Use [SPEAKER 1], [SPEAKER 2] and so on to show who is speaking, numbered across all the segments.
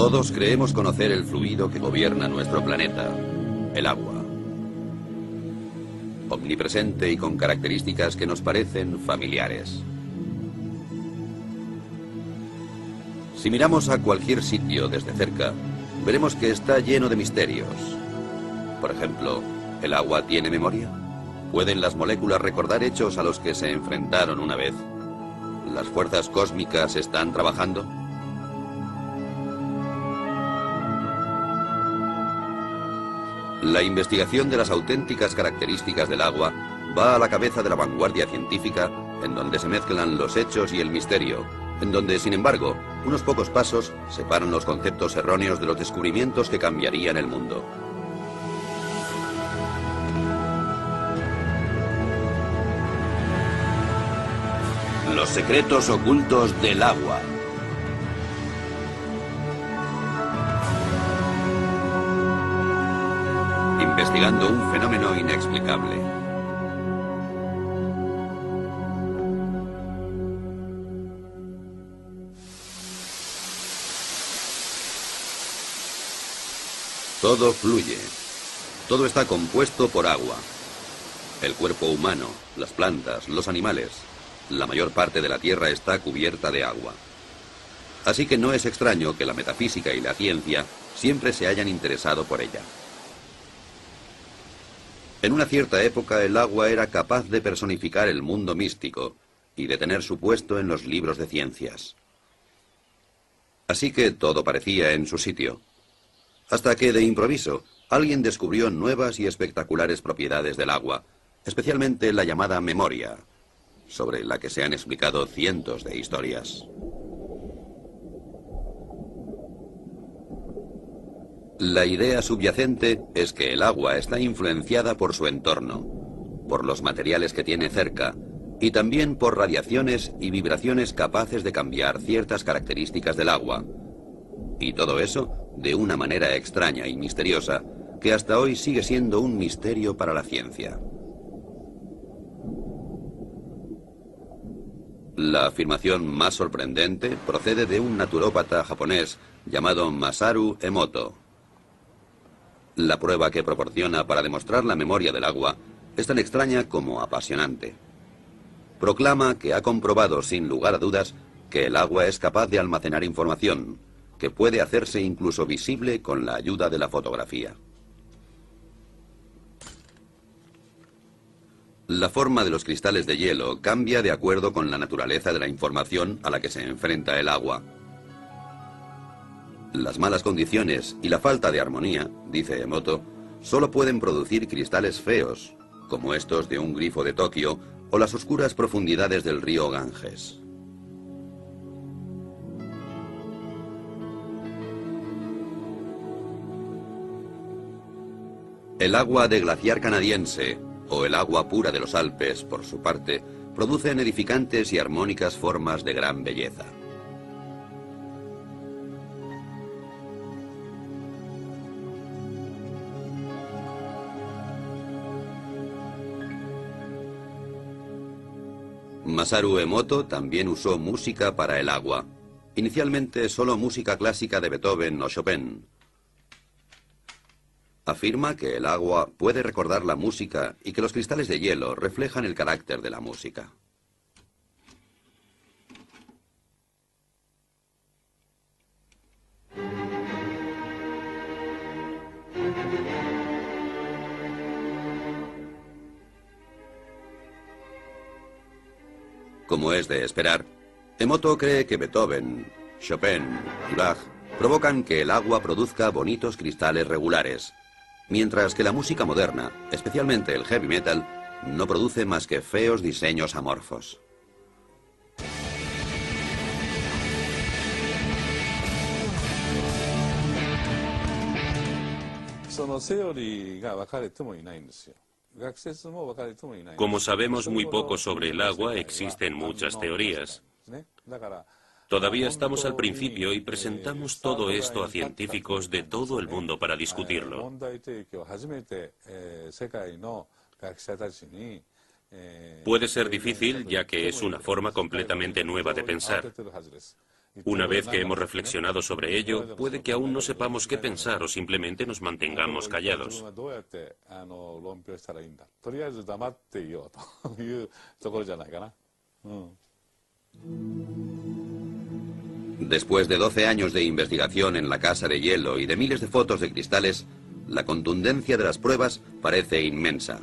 [SPEAKER 1] Todos creemos conocer el fluido que gobierna nuestro planeta, el agua. Omnipresente y con características que nos parecen familiares. Si miramos a cualquier sitio desde cerca, veremos que está lleno de misterios. Por ejemplo, ¿el agua tiene memoria? ¿Pueden las moléculas recordar hechos a los que se enfrentaron una vez? ¿Las fuerzas cósmicas están trabajando? La investigación de las auténticas características del agua va a la cabeza de la vanguardia científica, en donde se mezclan los hechos y el misterio, en donde, sin embargo, unos pocos pasos separan los conceptos erróneos de los descubrimientos que cambiarían el mundo. Los secretos ocultos del agua. Investigando un fenómeno inexplicable. Todo fluye. Todo está compuesto por agua. El cuerpo humano, las plantas, los animales. La mayor parte de la Tierra está cubierta de agua. Así que no es extraño que la metafísica y la ciencia siempre se hayan interesado por ella. En una cierta época el agua era capaz de personificar el mundo místico y de tener su puesto en los libros de ciencias. Así que todo parecía en su sitio. Hasta que, de improviso, alguien descubrió nuevas y espectaculares propiedades del agua, especialmente la llamada memoria, sobre la que se han explicado cientos de historias. La idea subyacente es que el agua está influenciada por su entorno, por los materiales que tiene cerca, y también por radiaciones y vibraciones capaces de cambiar ciertas características del agua. Y todo eso de una manera extraña y misteriosa, que hasta hoy sigue siendo un misterio para la ciencia. La afirmación más sorprendente procede de un naturópata japonés llamado Masaru Emoto. La prueba que proporciona para demostrar la memoria del agua es tan extraña como apasionante. Proclama que ha comprobado sin lugar a dudas que el agua es capaz de almacenar información, que puede hacerse incluso visible con la ayuda de la fotografía. La forma de los cristales de hielo cambia de acuerdo con la naturaleza de la información a la que se enfrenta el agua. Las malas condiciones y la falta de armonía, dice Emoto, solo pueden producir cristales feos, como estos de un grifo de Tokio o las oscuras profundidades del río Ganges. El agua de glaciar canadiense, o el agua pura de los Alpes, por su parte, producen edificantes y armónicas formas de gran belleza. Masaru Emoto también usó música para el agua. Inicialmente solo música clásica de Beethoven o Chopin. Afirma que el agua puede recordar la música y que los cristales de hielo reflejan el carácter de la música. Como es de esperar, Emoto cree que Beethoven, Chopin y Bach provocan que el agua produzca bonitos cristales regulares, mientras que la música moderna, especialmente el heavy metal, no produce más que feos diseños amorfos.
[SPEAKER 2] Como sabemos muy poco sobre el agua, existen muchas teorías. Todavía estamos al principio y presentamos todo esto a científicos de todo el mundo para discutirlo. Puede ser difícil, ya que es una forma completamente nueva de pensar. Una vez que hemos reflexionado sobre ello, puede que aún no sepamos qué pensar o simplemente nos mantengamos callados.
[SPEAKER 1] Después de 12 años de investigación en la casa de hielo y de miles de fotos de cristales, la contundencia de las pruebas parece inmensa.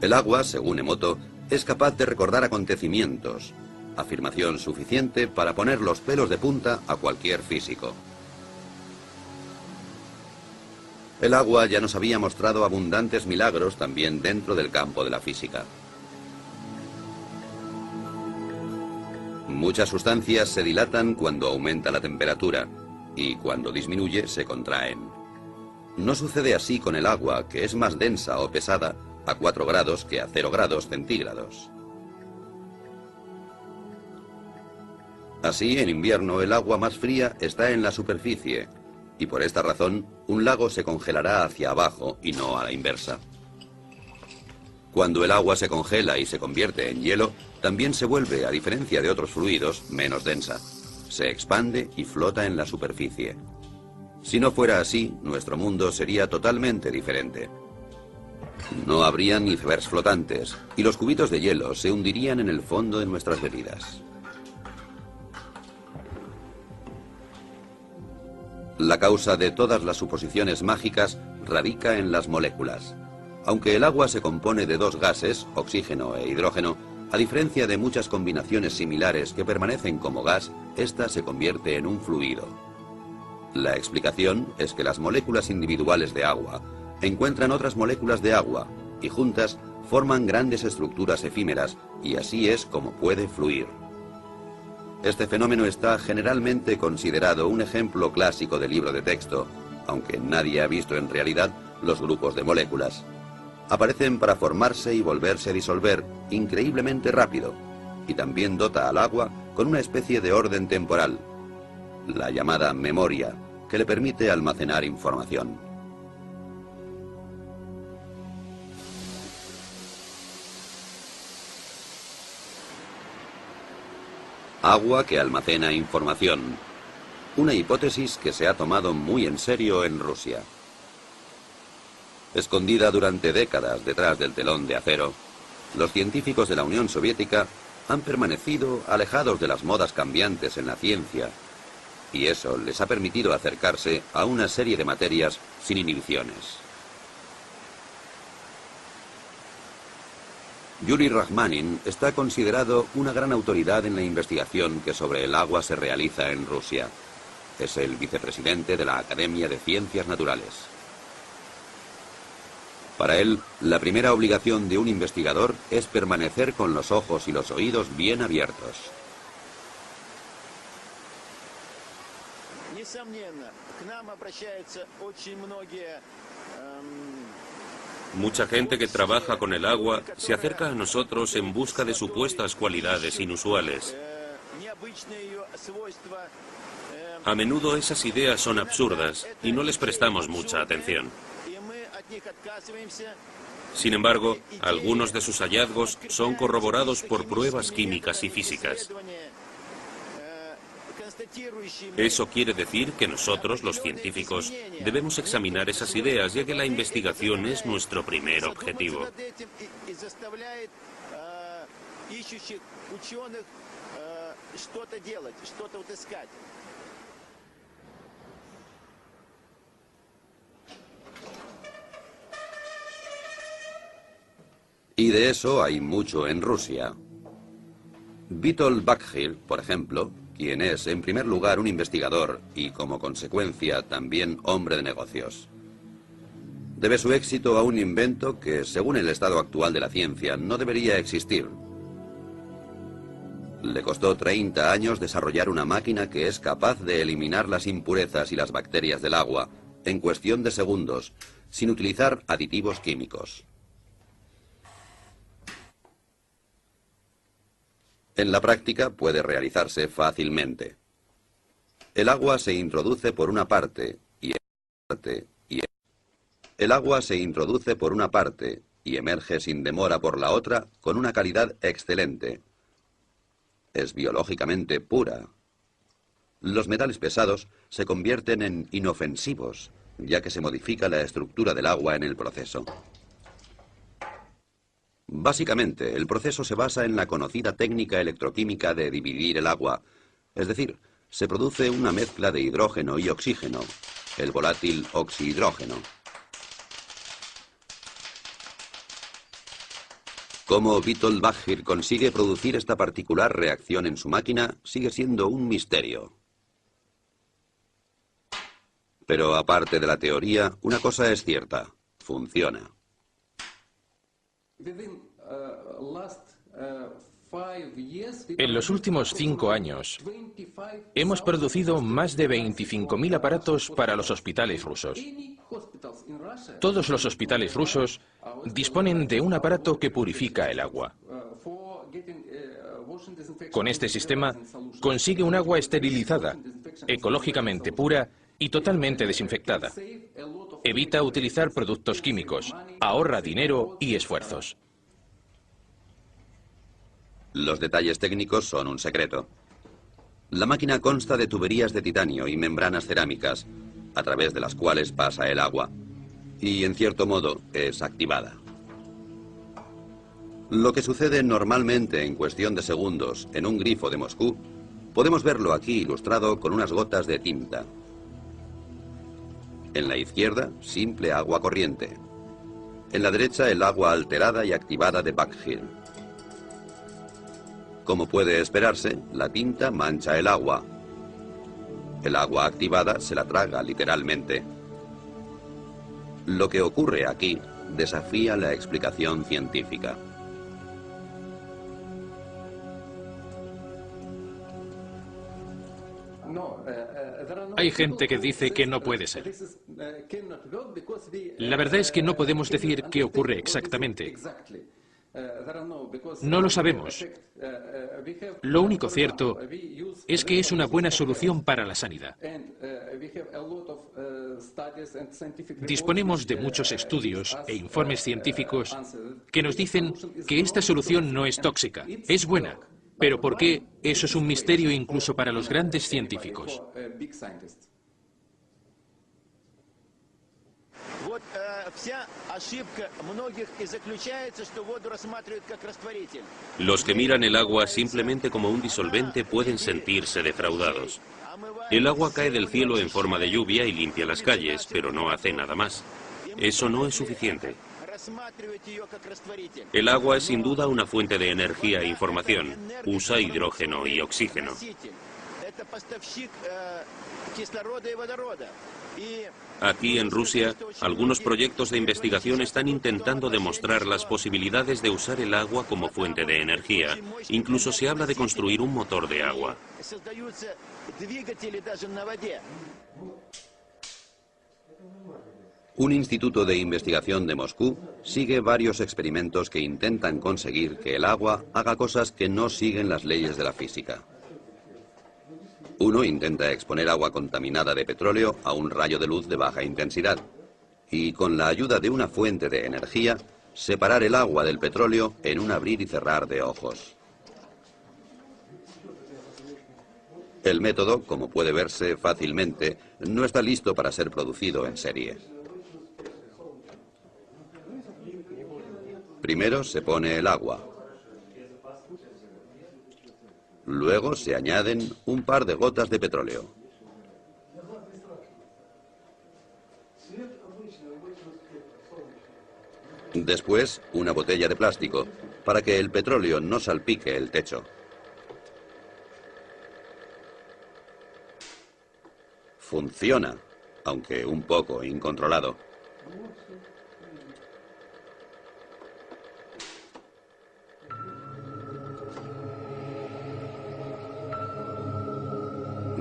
[SPEAKER 1] El agua, según Emoto, es capaz de recordar acontecimientos, afirmación suficiente para poner los pelos de punta a cualquier físico. El agua ya nos había mostrado abundantes milagros también dentro del campo de la física. Muchas sustancias se dilatan cuando aumenta la temperatura y cuando disminuye se contraen. No sucede así con el agua, que es más densa o pesada a 4 grados que a 0 grados centígrados. Así, en invierno, el agua más fría está en la superficie, y por esta razón, un lago se congelará hacia abajo y no a la inversa. Cuando el agua se congela y se convierte en hielo, también se vuelve, a diferencia de otros fluidos, menos densa. Se expande y flota en la superficie. Si no fuera así, nuestro mundo sería totalmente diferente. No habrían icebergs flotantes, y los cubitos de hielo se hundirían en el fondo de nuestras bebidas. La causa de todas las suposiciones mágicas radica en las moléculas. Aunque el agua se compone de 2 gases, oxígeno e hidrógeno, a diferencia de muchas combinaciones similares que permanecen como gas, esta se convierte en un fluido. La explicación es que las moléculas individuales de agua encuentran otras moléculas de agua y juntas forman grandes estructuras efímeras, y así es como puede fluir. Este fenómeno está generalmente considerado un ejemplo clásico de libro de texto, aunque nadie ha visto en realidad los grupos de moléculas. Aparecen para formarse y volverse a disolver increíblemente rápido, y también dota al agua con una especie de orden temporal, la llamada memoria, que le permite almacenar información. Agua que almacena información. Una hipótesis que se ha tomado muy en serio en Rusia. Escondida durante décadas detrás del telón de acero, los científicos de la Unión Soviética han permanecido alejados de las modas cambiantes en la ciencia, y eso les ha permitido acercarse a una serie de materias sin inhibiciones. Yuri Rachmanin está considerado una gran autoridad en la investigación que sobre el agua se realiza en Rusia. Es el vicepresidente de la Academia de Ciencias Naturales. Para él, la primera obligación de un investigador es permanecer con los ojos y los oídos bien abiertos.
[SPEAKER 2] Mucha gente que trabaja con el agua se acerca a nosotros en busca de supuestas cualidades inusuales. A menudo esas ideas son absurdas y no les prestamos mucha atención. Sin embargo, algunos de sus hallazgos son corroborados por pruebas químicas y físicas. Eso quiere decir que nosotros, los científicos, debemos examinar esas ideas, ya que la investigación es nuestro primer objetivo.
[SPEAKER 1] Y de eso hay mucho en Rusia. Witold Buckhill, por ejemplo, quien es en primer lugar un investigador y como consecuencia también hombre de negocios, debe su éxito a un invento que, según el estado actual de la ciencia, no debería existir. Le costó 30 años desarrollar una máquina que es capaz de eliminar las impurezas y las bacterias del agua en cuestión de segundos, sin utilizar aditivos químicos. En la práctica puede realizarse fácilmente. El agua se introduce por una parte el agua se introduce por una parte y emerge sin demora por la otra con una calidad excelente. Es biológicamente pura. Los metales pesados se convierten en inofensivos, ya que se modifica la estructura del agua en el proceso. Básicamente, el proceso se basa en la conocida técnica electroquímica de dividir el agua, es decir, se produce una mezcla de hidrógeno y oxígeno, el volátil oxihidrógeno. Cómo Witold Baggir consigue producir esta particular reacción en su máquina sigue siendo un misterio. Pero aparte de la teoría, una cosa es cierta: funciona.
[SPEAKER 3] En los últimos 5 años, hemos producido más de 25.000 aparatos para los hospitales rusos. Todos los hospitales rusos disponen de un aparato que purifica el agua. Con este sistema, consigue un agua esterilizada, ecológicamente pura y totalmente desinfectada. Evita utilizar productos químicos, ahorra dinero y esfuerzos.
[SPEAKER 1] Los detalles técnicos son un secreto. La máquina consta de tuberías de titanio y membranas cerámicas, a través de las cuales pasa el agua, y en cierto modo es activada. Lo que sucede normalmente en cuestión de segundos en un grifo de Moscú, podemos verlo aquí ilustrado con unas gotas de tinta. En la izquierda, simple agua corriente. En la derecha, el agua alterada y activada de Baggir. Como puede esperarse, la tinta mancha el agua. El agua activada se la traga literalmente. Lo que ocurre aquí desafía la explicación científica.
[SPEAKER 3] Hay gente que dice que no puede ser. La verdad es que no podemos decir qué ocurre exactamente. No lo sabemos. Lo único cierto es que es una buena solución para la sanidad. Disponemos de muchos estudios e informes científicos que nos dicen que esta solución no es tóxica, es buena. Pero ¿por qué? Eso es un misterio incluso para los grandes científicos.
[SPEAKER 2] Los que miran el agua simplemente como un disolvente pueden sentirse defraudados. El agua cae del cielo en forma de lluvia y limpia las calles, pero no hace nada más. Eso no es suficiente. El agua es sin duda una fuente de energía e información. Usa hidrógeno y oxígeno. Aquí en Rusia, algunos proyectos de investigación están intentando demostrar las posibilidades de usar el agua como fuente de energía. Incluso se habla de construir un motor de agua.
[SPEAKER 1] Un instituto de investigación de Moscú sigue varios experimentos que intentan conseguir que el agua haga cosas que no siguen las leyes de la física. Uno intenta exponer agua contaminada de petróleo a un rayo de luz de baja intensidad y, con la ayuda de una fuente de energía, separar el agua del petróleo en un abrir y cerrar de ojos. El método, como puede verse fácilmente, no está listo para ser producido en serie. Primero se pone el agua. Luego se añaden un par de gotas de petróleo. Después, una botella de plástico, para que el petróleo no salpique el techo. Funciona, aunque un poco incontrolado.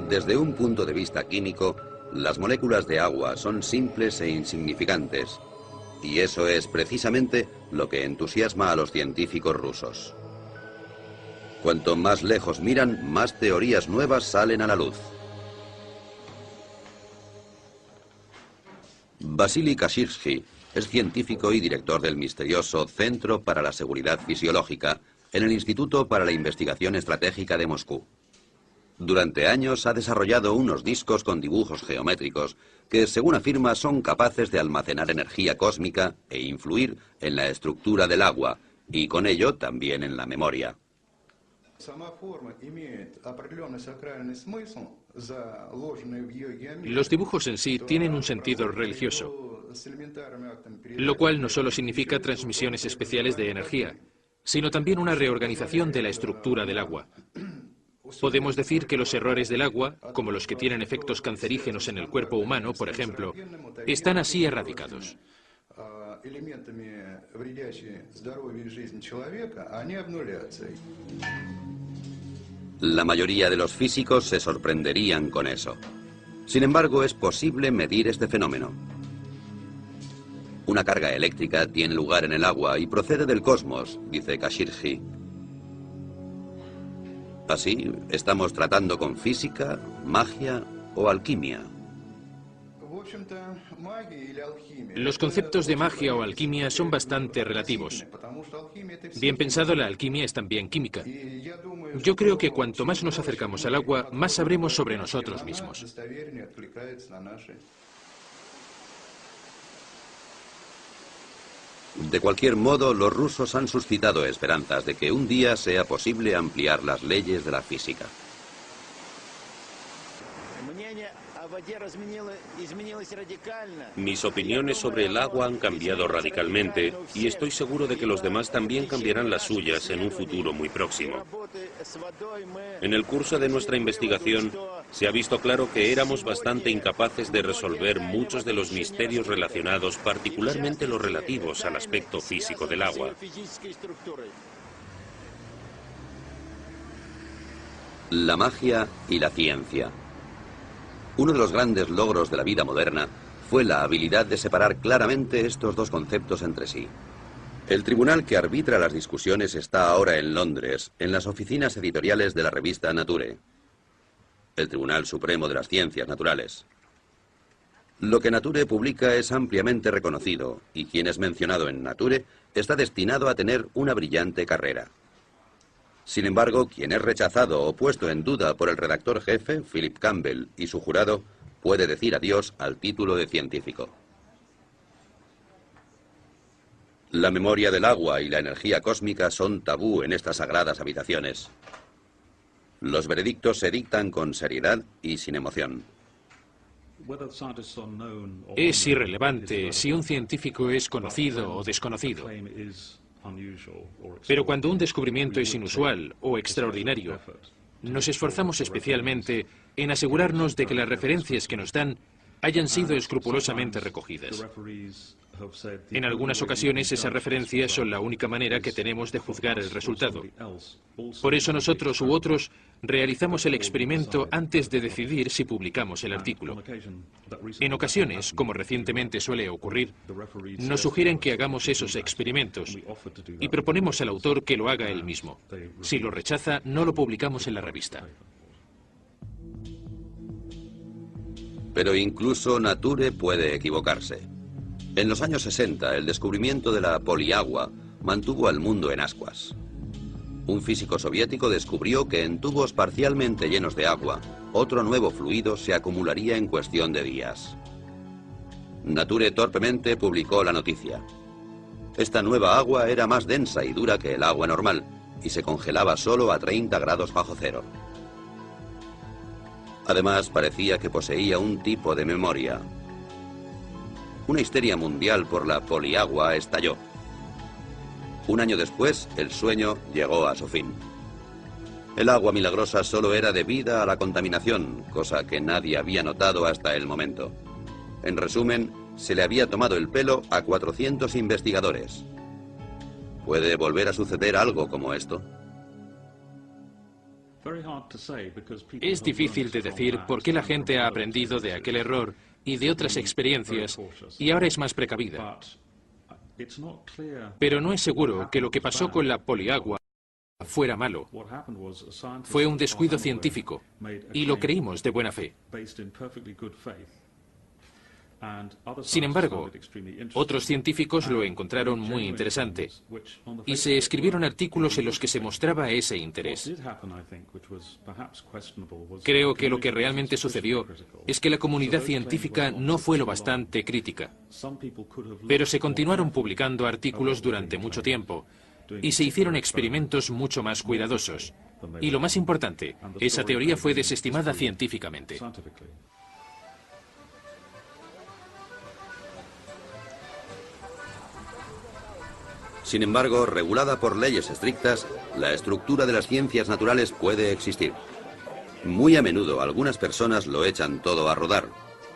[SPEAKER 1] Desde un punto de vista químico, las moléculas de agua son simples e insignificantes, y eso es precisamente lo que entusiasma a los científicos rusos. Cuanto más lejos miran, más teorías nuevas salen a la luz. Vasily Kashirsky es científico y director del misterioso Centro para la Seguridad Fisiológica en el Instituto para la Investigación Estratégica de Moscú. Durante años ha desarrollado unos discos con dibujos geométricos que, según afirma, son capaces de almacenar energía cósmica e influir en la estructura del agua, y con ello también en la memoria.
[SPEAKER 3] Los dibujos en sí tienen un sentido religioso, lo cual no solo significa transmisiones especiales de energía, sino también una reorganización de la estructura del agua. Podemos decir que los errores del agua, como los que tienen efectos cancerígenos en el cuerpo humano, por ejemplo, están así erradicados.
[SPEAKER 1] La mayoría de los físicos se sorprenderían con eso. Sin embargo, es posible medir este fenómeno. Una carga eléctrica tiene lugar en el agua y procede del cosmos, dice Kashirji. Así, estamos tratando con física, magia o alquimia.
[SPEAKER 3] Los conceptos de magia o alquimia son bastante relativos. Bien pensado, la alquimia es también química. Yo creo que cuanto más nos acercamos al agua, más sabremos sobre nosotros mismos.
[SPEAKER 1] De cualquier modo, los rusos han suscitado esperanzas de que un día sea posible ampliar las leyes de la física.
[SPEAKER 2] Mis opiniones sobre el agua han cambiado radicalmente y estoy seguro de que los demás también cambiarán las suyas en un futuro muy próximo. En el curso de nuestra investigación se ha visto claro que éramos bastante incapaces de resolver muchos de los misterios relacionados, particularmente los relativos al aspecto físico del agua.
[SPEAKER 1] La magia y la ciencia. Uno de los grandes logros de la vida moderna fue la habilidad de separar claramente estos dos conceptos entre sí. El tribunal que arbitra las discusiones está ahora en Londres, en las oficinas editoriales de la revista Nature, el Tribunal Supremo de las Ciencias Naturales. Lo que Nature publica es ampliamente reconocido, y quien es mencionado en Nature está destinado a tener una brillante carrera. Sin embargo, quien es rechazado o puesto en duda por el redactor jefe, Philip Campbell, y su jurado, puede decir adiós al título de científico. La memoria del agua y la energía cósmica son tabú en estas sagradas habitaciones. Los veredictos se dictan con seriedad y sin emoción.
[SPEAKER 3] Es irrelevante si un científico es conocido o desconocido. Pero cuando un descubrimiento es inusual o extraordinario, nos esforzamos especialmente en asegurarnos de que las referencias que nos dan hayan sido escrupulosamente recogidas. En algunas ocasiones esas referencias son la única manera que tenemos de juzgar el resultado. Por eso nosotros u otros realizamos el experimento antes de decidir si publicamos el artículo. En ocasiones, como recientemente suele ocurrir, nos sugieren que hagamos esos experimentos y proponemos al autor que lo haga él mismo. Si lo rechaza, no lo publicamos en la revista.
[SPEAKER 1] Pero incluso Nature puede equivocarse. En los años 60, el descubrimiento de la poliagua mantuvo al mundo en ascuas. Un físico soviético descubrió que en tubos parcialmente llenos de agua, otro nuevo fluido se acumularía en cuestión de días. Nature torpemente publicó la noticia. Esta nueva agua era más densa y dura que el agua normal, y se congelaba solo a 30 grados bajo cero. Además, parecía que poseía un tipo de memoria. Una histeria mundial por la poliagua estalló. Un año después, el sueño llegó a su fin. El agua milagrosa solo era debida a la contaminación, cosa que nadie había notado hasta el momento. En resumen, se le había tomado el pelo a 400 investigadores. ¿Puede volver a suceder algo como esto?
[SPEAKER 3] Es difícil de decir por qué la gente ha aprendido de aquel error y de otras experiencias y ahora es más precavida. Pero no es seguro que lo que pasó con la poliagua fuera malo. Fue un descuido científico y lo creímos de buena fe. Sin embargo, otros científicos lo encontraron muy interesante y se escribieron artículos en los que se mostraba ese interés. Creo que lo que realmente sucedió es que la comunidad científica no fue lo bastante crítica, pero se continuaron publicando artículos durante mucho tiempo y se hicieron experimentos mucho más cuidadosos. Y lo más importante, esa teoría fue desestimada científicamente.
[SPEAKER 1] Sin embargo, regulada por leyes estrictas, la estructura de las ciencias naturales puede existir. Muy a menudo algunas personas lo echan todo a rodar,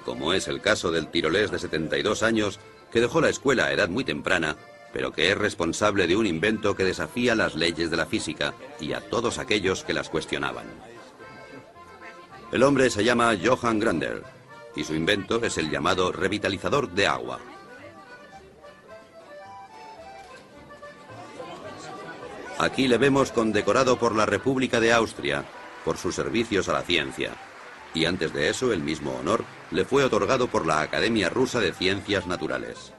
[SPEAKER 1] como es el caso del tirolés de 72 años que dejó la escuela a edad muy temprana, pero que es responsable de un invento que desafía las leyes de la física y a todos aquellos que las cuestionaban. El hombre se llama Johann Grander y su invento es el llamado revitalizador de agua. Aquí le vemos condecorado por la República de Austria por sus servicios a la ciencia. Y antes de eso, el mismo honor le fue otorgado por la Academia Rusa de Ciencias Naturales.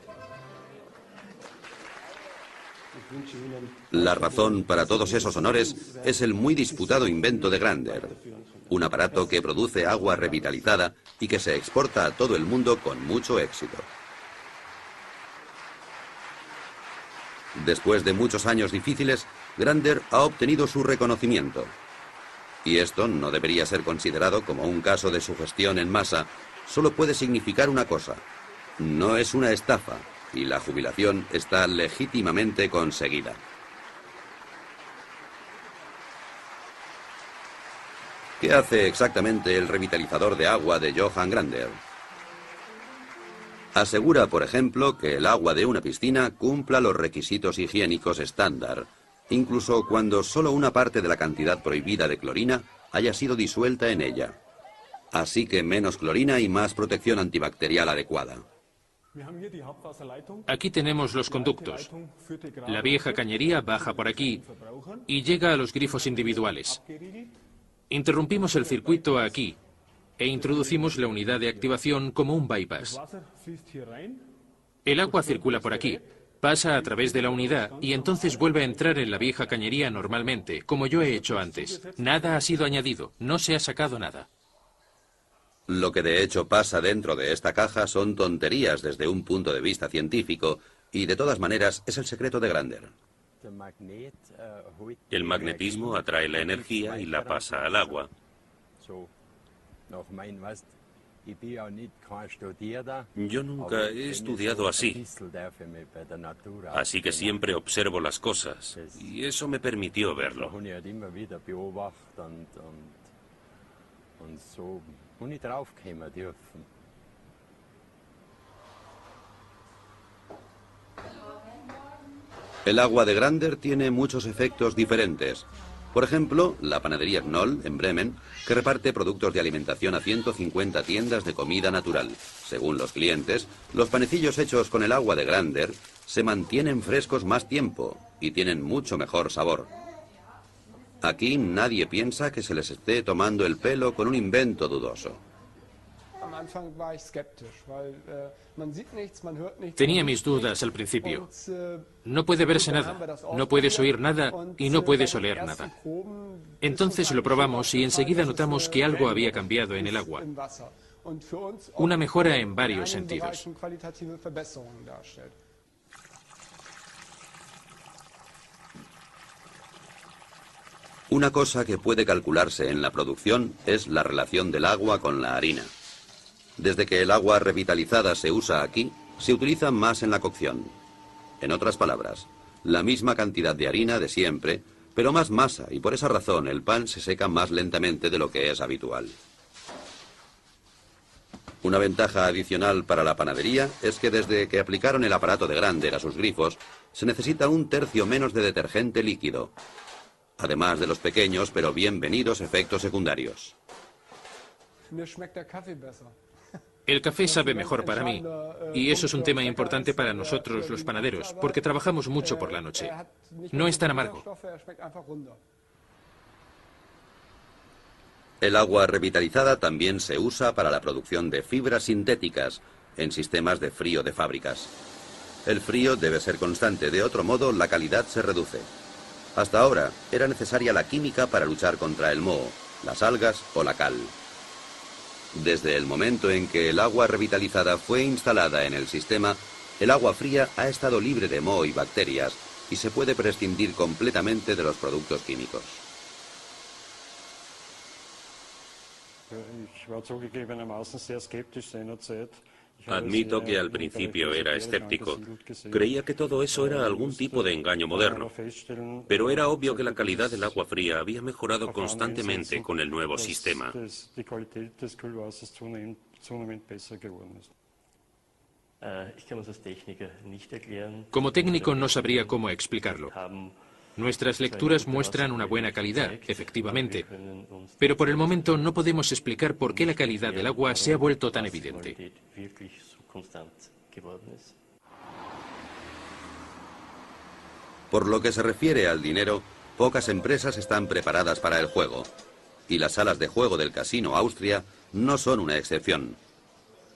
[SPEAKER 1] La razón para todos esos honores es el muy disputado invento de Grander, un aparato que produce agua revitalizada y que se exporta a todo el mundo con mucho éxito. Después de muchos años difíciles, Grander ha obtenido su reconocimiento. Y esto no debería ser considerado como un caso de sugestión en masa, solo puede significar una cosa: no es una estafa, y la jubilación está legítimamente conseguida. ¿Qué hace exactamente el revitalizador de agua de Johann Grander? Asegura, por ejemplo, que el agua de una piscina cumpla los requisitos higiénicos estándar, incluso cuando solo una parte de la cantidad prohibida de clorina haya sido disuelta en ella. Así que menos clorina y más protección antibacterial adecuada.
[SPEAKER 3] Aquí tenemos los conductos. La vieja cañería baja por aquí y llega a los grifos individuales. Interrumpimos el circuito aquí e introducimos la unidad de activación como un bypass. El agua circula por aquí, pasa a través de la unidad y entonces vuelve a entrar en la vieja cañería normalmente, como yo he hecho antes. Nada ha sido añadido, no se ha sacado nada.
[SPEAKER 1] Lo que de hecho pasa dentro de esta caja son tonterías desde un punto de vista científico y de todas maneras es el secreto de Grander.
[SPEAKER 2] El magnetismo atrae la energía y la pasa al agua. Yo nunca he estudiado así, así que siempre observo las cosas, y eso me permitió verlo.
[SPEAKER 1] El agua de Grander tiene muchos efectos diferentes. Por ejemplo, la panadería Knoll, en Bremen, que reparte productos de alimentación a 150 tiendas de comida natural. Según los clientes, los panecillos hechos con el agua de Grander se mantienen frescos más tiempo y tienen mucho mejor sabor. Aquí nadie piensa que se les esté tomando el pelo con un invento dudoso.
[SPEAKER 3] Tenía mis dudas al principio. No puede verse nada, no puedes oír nada y no puedes oler nada. Entonces lo probamos y enseguida notamos que algo había cambiado en el agua. Una mejora en varios sentidos.
[SPEAKER 1] Una cosa que puede calcularse en la producción es la relación del agua con la harina. Desde que el agua revitalizada se usa aquí, se utiliza más en la cocción. En otras palabras, la misma cantidad de harina de siempre, pero más masa, y por esa razón el pan se seca más lentamente de lo que es habitual. Una ventaja adicional para la panadería es que desde que aplicaron el aparato de Grander a sus grifos, se necesita 1/3 menos de detergente líquido, además de los pequeños pero bienvenidos efectos secundarios.
[SPEAKER 3] El café sabe mejor para mí, y eso es un tema importante para nosotros los panaderos, porque trabajamos mucho por la noche. No es tan amargo. El
[SPEAKER 1] agua revitalizada también se usa para la producción de fibras sintéticas, en sistemas de frío de fábricas. El frío debe ser constante, de otro modo la calidad se reduce. Hasta ahora era necesaria la química para luchar contra el moho, las algas o la cal. Desde el momento en que el agua revitalizada fue instalada en el sistema, el agua fría ha estado libre de moho y bacterias y se puede prescindir completamente de los productos químicos.
[SPEAKER 2] Admito que al principio era escéptico. Creía que todo eso era algún tipo de engaño moderno. Pero era obvio que la calidad del agua fría había mejorado constantemente con el nuevo sistema.
[SPEAKER 3] Como técnico no sabría cómo explicarlo. Nuestras lecturas muestran una buena calidad, efectivamente, pero por el momento no podemos explicar por qué la calidad del agua se ha vuelto tan evidente.
[SPEAKER 1] Por lo que se refiere al dinero, pocas empresas están preparadas para el juego, y las salas de juego del Casino Austria no son una excepción.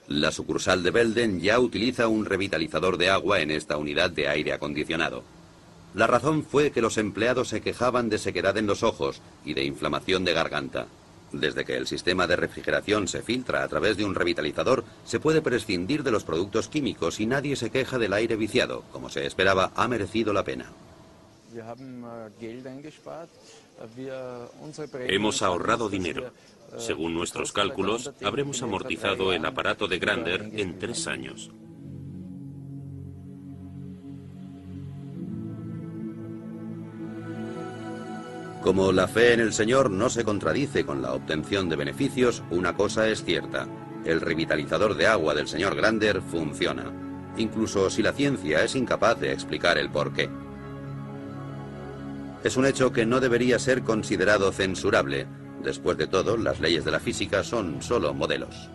[SPEAKER 1] La sucursal de Belden ya utiliza un revitalizador de agua en esta unidad de aire acondicionado. La razón fue que los empleados se quejaban de sequedad en los ojos y de inflamación de garganta. Desde que el sistema de refrigeración se filtra a través de un revitalizador, se puede prescindir de los productos químicos y nadie se queja del aire viciado. Como se esperaba, ha merecido la pena.
[SPEAKER 2] Hemos ahorrado dinero. Según nuestros cálculos, habremos amortizado el aparato de Grander en 3 años.
[SPEAKER 1] Como la fe en el Señor no se contradice con la obtención de beneficios, una cosa es cierta: el revitalizador de agua del señor Grander funciona, incluso si la ciencia es incapaz de explicar el porqué. Es un hecho que no debería ser considerado censurable. Después de todo, las leyes de la física son solo modelos.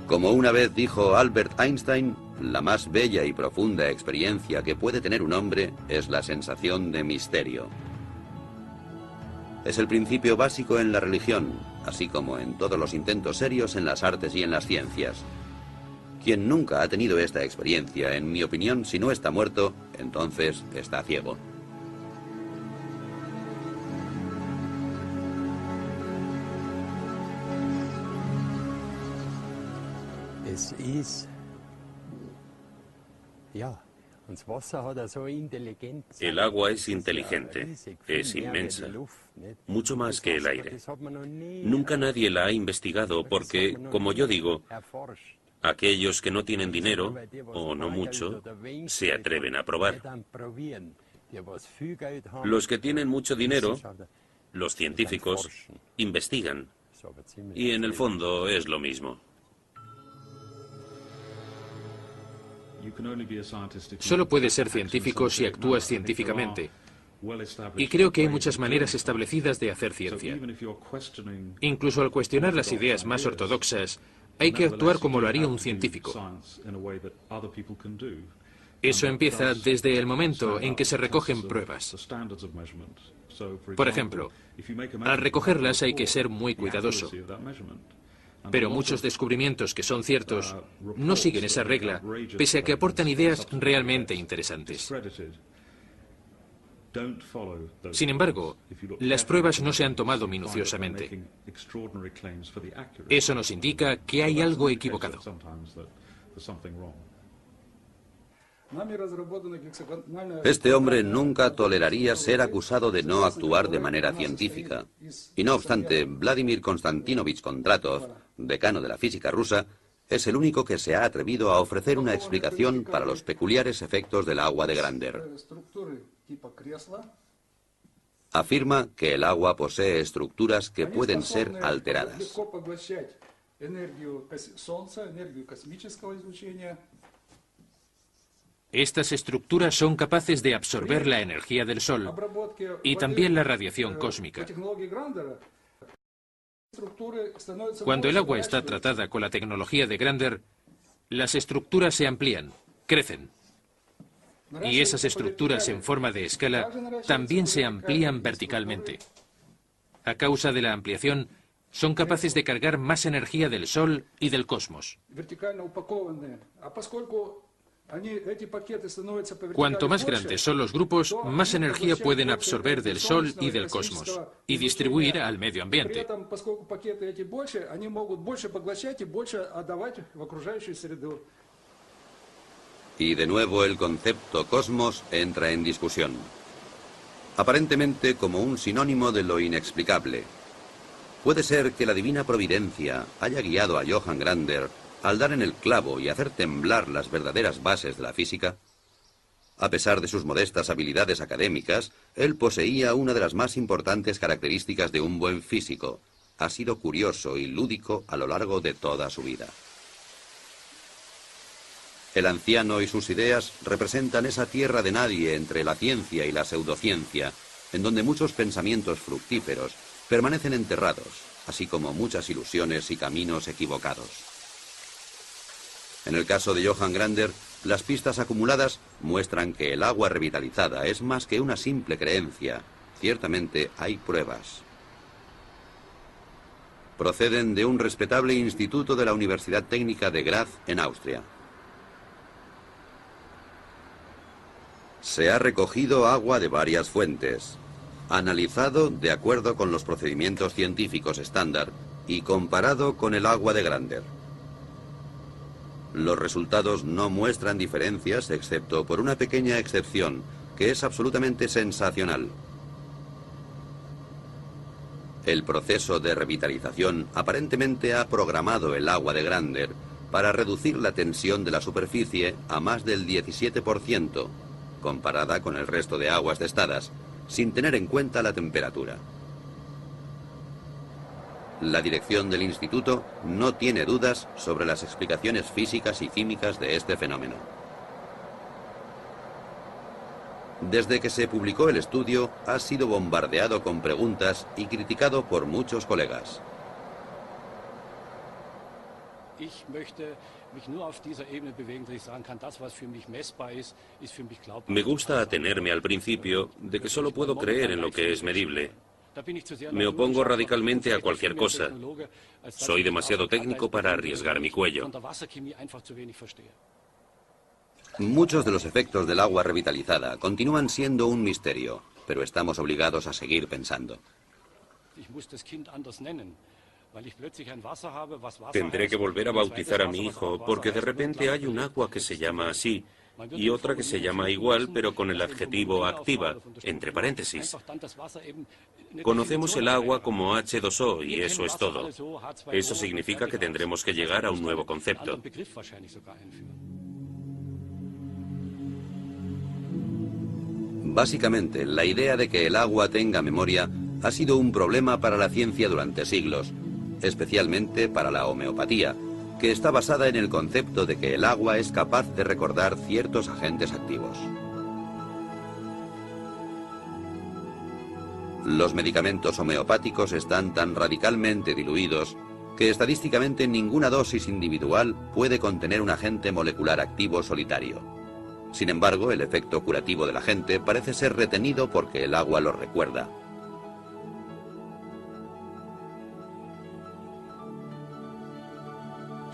[SPEAKER 1] Como una vez dijo Albert Einstein, la más bella y profunda experiencia que puede tener un hombre es la sensación de misterio. Es el principio básico en la religión, así como en todos los intentos serios en las artes y en las ciencias. Quien nunca ha tenido esta experiencia, en mi opinión, si no está muerto, entonces está ciego.
[SPEAKER 2] El agua es inteligente, es inmensa, mucho más que el aire. Nunca nadie la ha investigado porque, como yo digo, aquellos que no tienen dinero, o no mucho, se atreven a probar. Los que tienen mucho dinero, los científicos, investigan. Y en el fondo es lo mismo.
[SPEAKER 3] Solo puedes ser científico si actúas científicamente. Y creo que hay muchas maneras establecidas de hacer ciencia. Incluso al cuestionar las ideas más ortodoxas, hay que actuar como lo haría un científico. Eso empieza desde el momento en que se recogen pruebas. Por ejemplo, al recogerlas hay que ser muy cuidadoso. Pero muchos descubrimientos que son ciertos no siguen esa regla, pese a que aportan ideas realmente interesantes. Sin embargo, las pruebas no se han tomado minuciosamente. Eso nos indica que hay algo equivocado.
[SPEAKER 1] Este hombre nunca toleraría ser acusado de no actuar de manera científica. Y no obstante, Vladimir Konstantinovich Kondratov, decano de la física rusa, es el único que se ha atrevido a ofrecer una explicación para los peculiares efectos del agua de Grander. Afirma que el agua posee estructuras que pueden ser alteradas.
[SPEAKER 3] Estas estructuras son capaces de absorber la energía del Sol y también la radiación cósmica. Cuando el agua está tratada con la tecnología de Grander, las estructuras se amplían, crecen. Y esas estructuras en forma de escala también se amplían verticalmente. A causa de la ampliación, Son capaces de cargar más energía del Sol y del cosmos. Cuanto más grandes son los grupos, más energía pueden absorber del Sol y del cosmos y distribuir al medio ambiente.
[SPEAKER 1] Y de nuevo el concepto cosmos entra en discusión. Aparentemente como un sinónimo de lo inexplicable. ¿Puede ser que la divina providencia haya guiado a Johann Grander al dar en el clavo y hacer temblar las verdaderas bases de la física? A pesar de sus modestas habilidades académicas, él poseía una de las más importantes características de un buen físico. Ha sido curioso y lúdico a lo largo de toda su vida. El anciano y sus ideas representan esa tierra de nadie entre la ciencia y la pseudociencia, en donde muchos pensamientos fructíferos permanecen enterrados, así como muchas ilusiones y caminos equivocados. En el caso de Johann Grander, las pistas acumuladas muestran que el agua revitalizada es más que una simple creencia. Ciertamente hay pruebas. Proceden de un respetable instituto de la Universidad Técnica de Graz, en Austria. Se ha recogido agua de varias fuentes, analizado de acuerdo con los procedimientos científicos estándar y comparado con el agua de Grander. Los resultados no muestran diferencias excepto por una pequeña excepción, que es absolutamente sensacional. El proceso de revitalización aparentemente ha programado el agua de Grander para reducir la tensión de la superficie a más del 17%, comparada con el resto de aguas testadas, sin tener en cuenta la temperatura. La dirección del instituto no tiene dudas sobre las explicaciones físicas y químicas de este fenómeno. Desde que se publicó el estudio, ha sido bombardeado con preguntas y criticado por muchos colegas.
[SPEAKER 2] Me gusta atenerme al principio de que solo puedo creer en lo que es medible. Me opongo radicalmente a cualquier cosa. Soy demasiado técnico para arriesgar mi cuello.
[SPEAKER 1] Muchos de los efectos del agua revitalizada continúan siendo un misterio, pero estamos obligados a seguir pensando.
[SPEAKER 2] Tendré que volver a bautizar a mi hijo, porque de repente hay un agua que se llama así, y otra que se llama igual, pero con el adjetivo activa, entre paréntesis. Conocemos el agua como H2O y eso es todo. Eso significa que tendremos que llegar a un nuevo concepto.
[SPEAKER 1] Básicamente, la idea de que el agua tenga memoria ha sido un problema para la ciencia durante siglos, especialmente para la homeopatía, que está basada en el concepto de que el agua es capaz de recordar ciertos agentes activos. Los medicamentos homeopáticos están tan radicalmente diluidos que estadísticamente ninguna dosis individual puede contener un agente molecular activo solitario. Sin embargo, el efecto curativo del agente parece ser retenido porque el agua lo recuerda.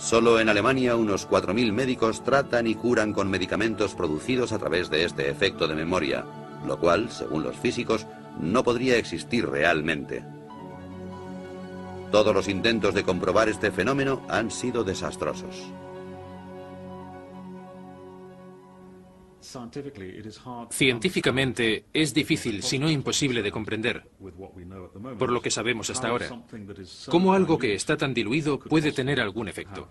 [SPEAKER 1] Solo en Alemania unos 4.000 médicos tratan y curan con medicamentos producidos a través de este efecto de memoria, lo cual, según los físicos, no podría existir realmente. Todos los intentos de comprobar este fenómeno han sido desastrosos.
[SPEAKER 3] Científicamente es difícil, si no imposible, de comprender, por lo que sabemos hasta ahora, cómo algo que está tan diluido puede tener algún efecto.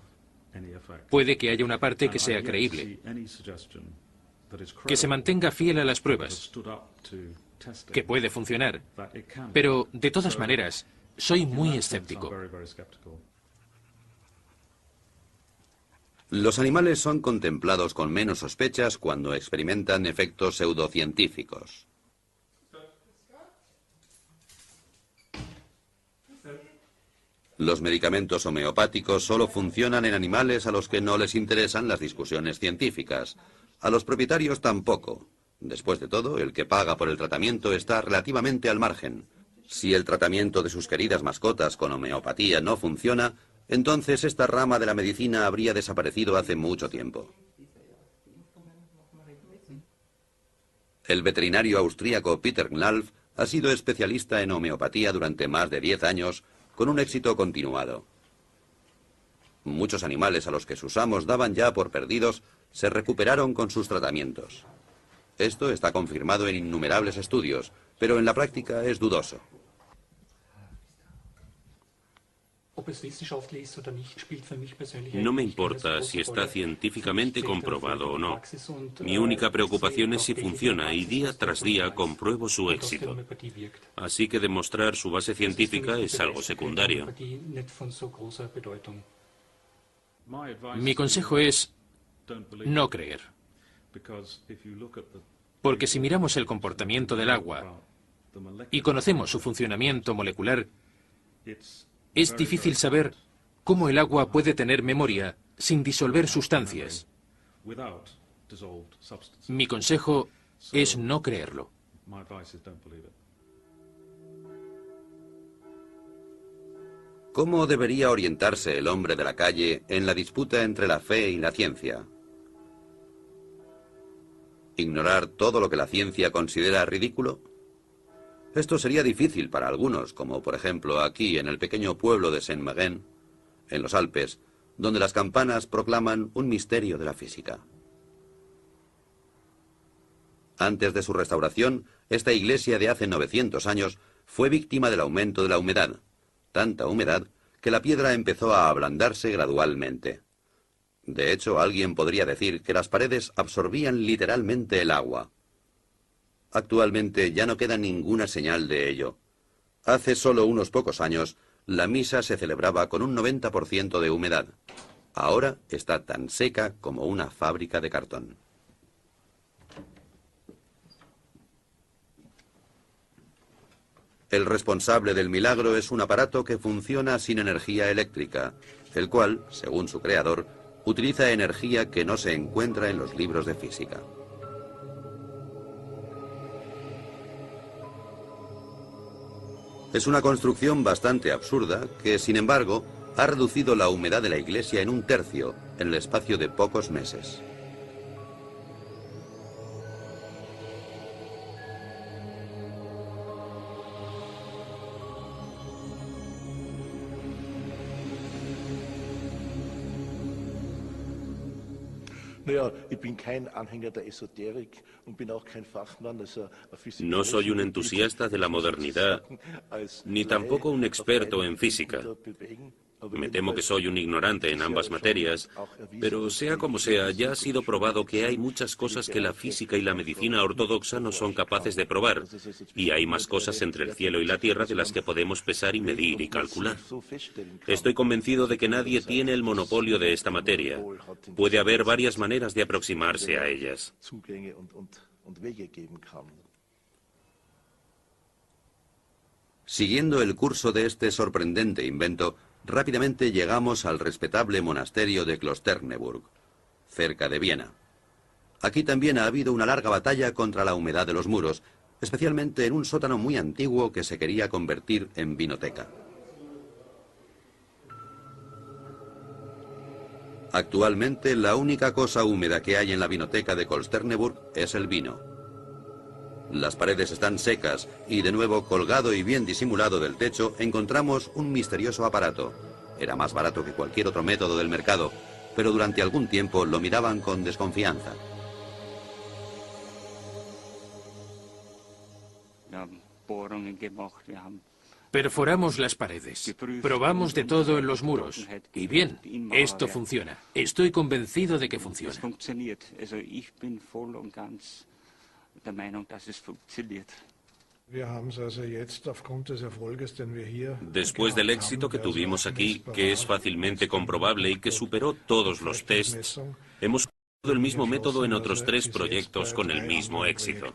[SPEAKER 3] Puede que haya una parte que sea creíble, que se mantenga fiel a las pruebas, que puede funcionar, pero de todas maneras, soy muy escéptico.
[SPEAKER 1] Los animales son contemplados con menos sospechas cuando experimentan efectos pseudocientíficos. Los medicamentos homeopáticos solo funcionan en animales a los que no les interesan las discusiones científicas. A los propietarios tampoco. Después de todo, el que paga por el tratamiento está relativamente al margen. Si el tratamiento de sus queridas mascotas con homeopatía no funciona, entonces esta rama de la medicina habría desaparecido hace mucho tiempo. El veterinario austríaco Peter Knalf ha sido especialista en homeopatía durante más de 10 años, con un éxito continuado. Muchos animales a los que sus amos daban ya por perdidos se recuperaron con sus tratamientos. Esto está confirmado en innumerables estudios, pero en la práctica es dudoso.
[SPEAKER 2] No me importa si está científicamente comprobado o no. Mi única preocupación es si funciona y día tras día compruebo su éxito. Así que demostrar su base científica es algo secundario.
[SPEAKER 3] Mi consejo es no creer. Porque si miramos el comportamiento del agua y conocemos su funcionamiento molecular, es difícil saber cómo el agua puede tener memoria sin disolver sustancias. Mi consejo es no creerlo.
[SPEAKER 1] ¿Cómo debería orientarse el hombre de la calle en la disputa entre la fe y la ciencia? ¿Ignorar todo lo que la ciencia considera ridículo? Esto sería difícil para algunos, como por ejemplo aquí en el pequeño pueblo de Saint-Maixent, en los Alpes, donde las campanas proclaman un misterio de la física. Antes de su restauración, esta iglesia de hace 900 años fue víctima del aumento de la humedad, tanta humedad que la piedra empezó a ablandarse gradualmente. De hecho, alguien podría decir que las paredes absorbían literalmente el agua. Actualmente ya no queda ninguna señal de ello. Hace solo unos pocos años, la misa se celebraba con un 90% de humedad. Ahora está tan seca como una fábrica de cartón. El responsable del milagro es un aparato que funciona sin energía eléctrica, el cual, según su creador, utiliza energía que no se encuentra en los libros de física. Es una construcción bastante absurda que, sin embargo, ha reducido la humedad de la iglesia en un tercio en el espacio de pocos meses.
[SPEAKER 2] No soy un entusiasta de la modernidad, ni tampoco un experto en física. Me temo que soy un ignorante en ambas materias, pero sea como sea, ya ha sido probado que hay muchas cosas que la física y la medicina ortodoxa no son capaces de probar, y hay más cosas entre el cielo y la tierra de las que podemos pesar y medir y calcular. Estoy convencido de que nadie tiene el monopolio de esta materia. Puede haber varias maneras de aproximarse a ellas.
[SPEAKER 1] Siguiendo el curso de este sorprendente invento, rápidamente llegamos al respetable monasterio de Klosterneuburg, cerca de Viena. Aquí también ha habido una larga batalla contra la humedad de los muros, especialmente en un sótano muy antiguo que se quería convertir en vinoteca. Actualmente, la única cosa húmeda que hay en la vinoteca de Klosterneuburg es el vino. Las paredes están secas y, de nuevo, colgado y bien disimulado del techo, encontramos un misterioso aparato. Era más barato que cualquier otro método del mercado, pero durante algún tiempo lo miraban con desconfianza.
[SPEAKER 3] Perforamos las paredes, probamos de todo en los muros. Y bien, esto funciona. Estoy convencido de que funciona.
[SPEAKER 2] Después del éxito que tuvimos aquí, que es fácilmente comprobable y que superó todos los tests, hemos usado el mismo método en otros 3 proyectos con el mismo éxito.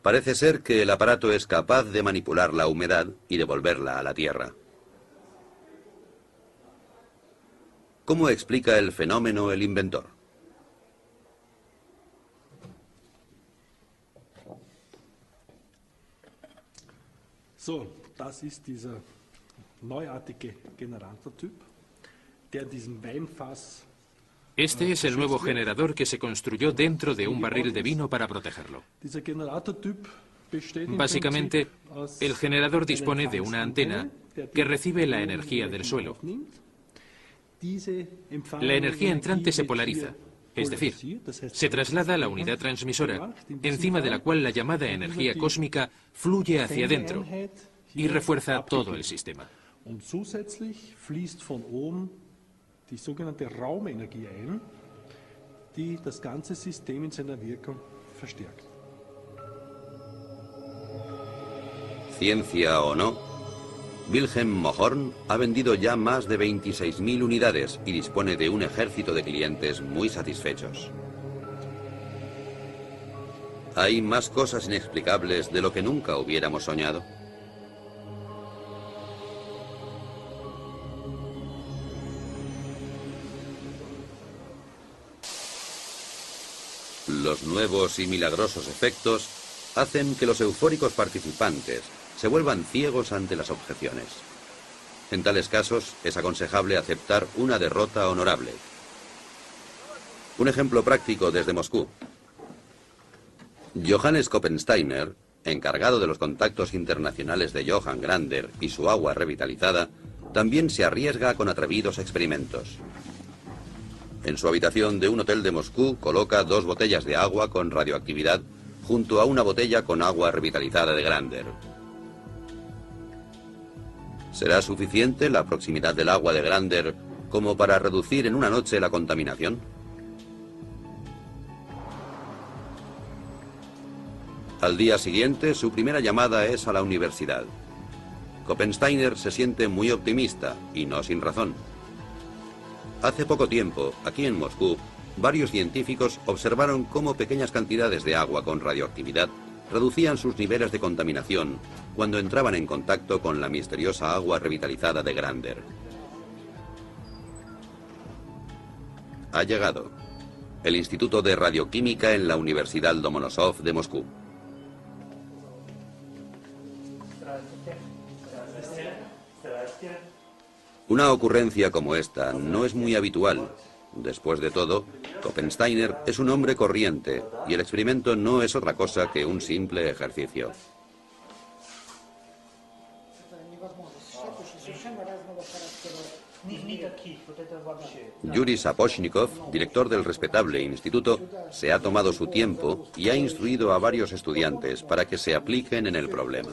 [SPEAKER 1] Parece ser que el aparato es capaz de manipular la humedad y devolverla a la tierra. ¿Cómo explica el fenómeno el inventor?
[SPEAKER 4] So, das ist dieser neuartige Generatortyp, der diesem Weinfass.
[SPEAKER 3] Este es el nuevo generador que se construyó dentro de un barril de vino para protegerlo.
[SPEAKER 4] Dieser Generatortyp besteht im
[SPEAKER 3] Básicamente,
[SPEAKER 4] Prinzip aus
[SPEAKER 3] el generador dispone de
[SPEAKER 4] einer
[SPEAKER 3] una antena que recibe la energía del suelo. La energía entrante se polariza, es decir, se traslada a la unidad transmisora, encima de la cual la llamada energía cósmica fluye hacia adentro y refuerza todo el sistema.
[SPEAKER 4] Und zusätzlich fließt von oben die sogenannte Raumenergie ein, die das ganze System in seiner Wirkung verstärkt.
[SPEAKER 1] Ciencia o no, Wilhelm Mohrn ha vendido ya más de 26.000 unidades y dispone de un ejército de clientes muy satisfechos. ¿Hay más cosas inexplicables de lo que nunca hubiéramos soñado? Los nuevos y milagrosos efectos hacen que los eufóricos participantes se vuelvan ciegos ante las objeciones. En tales casos es aconsejable aceptar una derrota honorable. Un ejemplo práctico desde Moscú. Johannes Koppensteiner, encargado de los contactos internacionales de Johann Grander y su agua revitalizada, también se arriesga con atrevidos experimentos. En su habitación de un hotel de Moscú coloca 2 botellas de agua con radioactividad junto a una botella con agua revitalizada de Grander. ¿Será suficiente la proximidad del agua de Grander como para reducir en una noche la contaminación? Al día siguiente, su primera llamada es a la universidad. Koppensteiner se siente muy optimista, y no sin razón. Hace poco tiempo, aquí en Moscú, varios científicos observaron cómo pequeñas cantidades de agua con radioactividad reducían sus niveles de contaminación cuando entraban en contacto con la misteriosa agua revitalizada de Grander. Ha llegado el Instituto de Radioquímica en la Universidad Lomonosov de Moscú. Una ocurrencia como esta no es muy habitual. Después de todo, Koppensteiner es un hombre corriente y el experimento no es otra cosa que un simple ejercicio. Yuri Sapochnikov, director del respetable instituto, se ha tomado su tiempo y ha instruido a varios estudiantes para que se apliquen en el problema.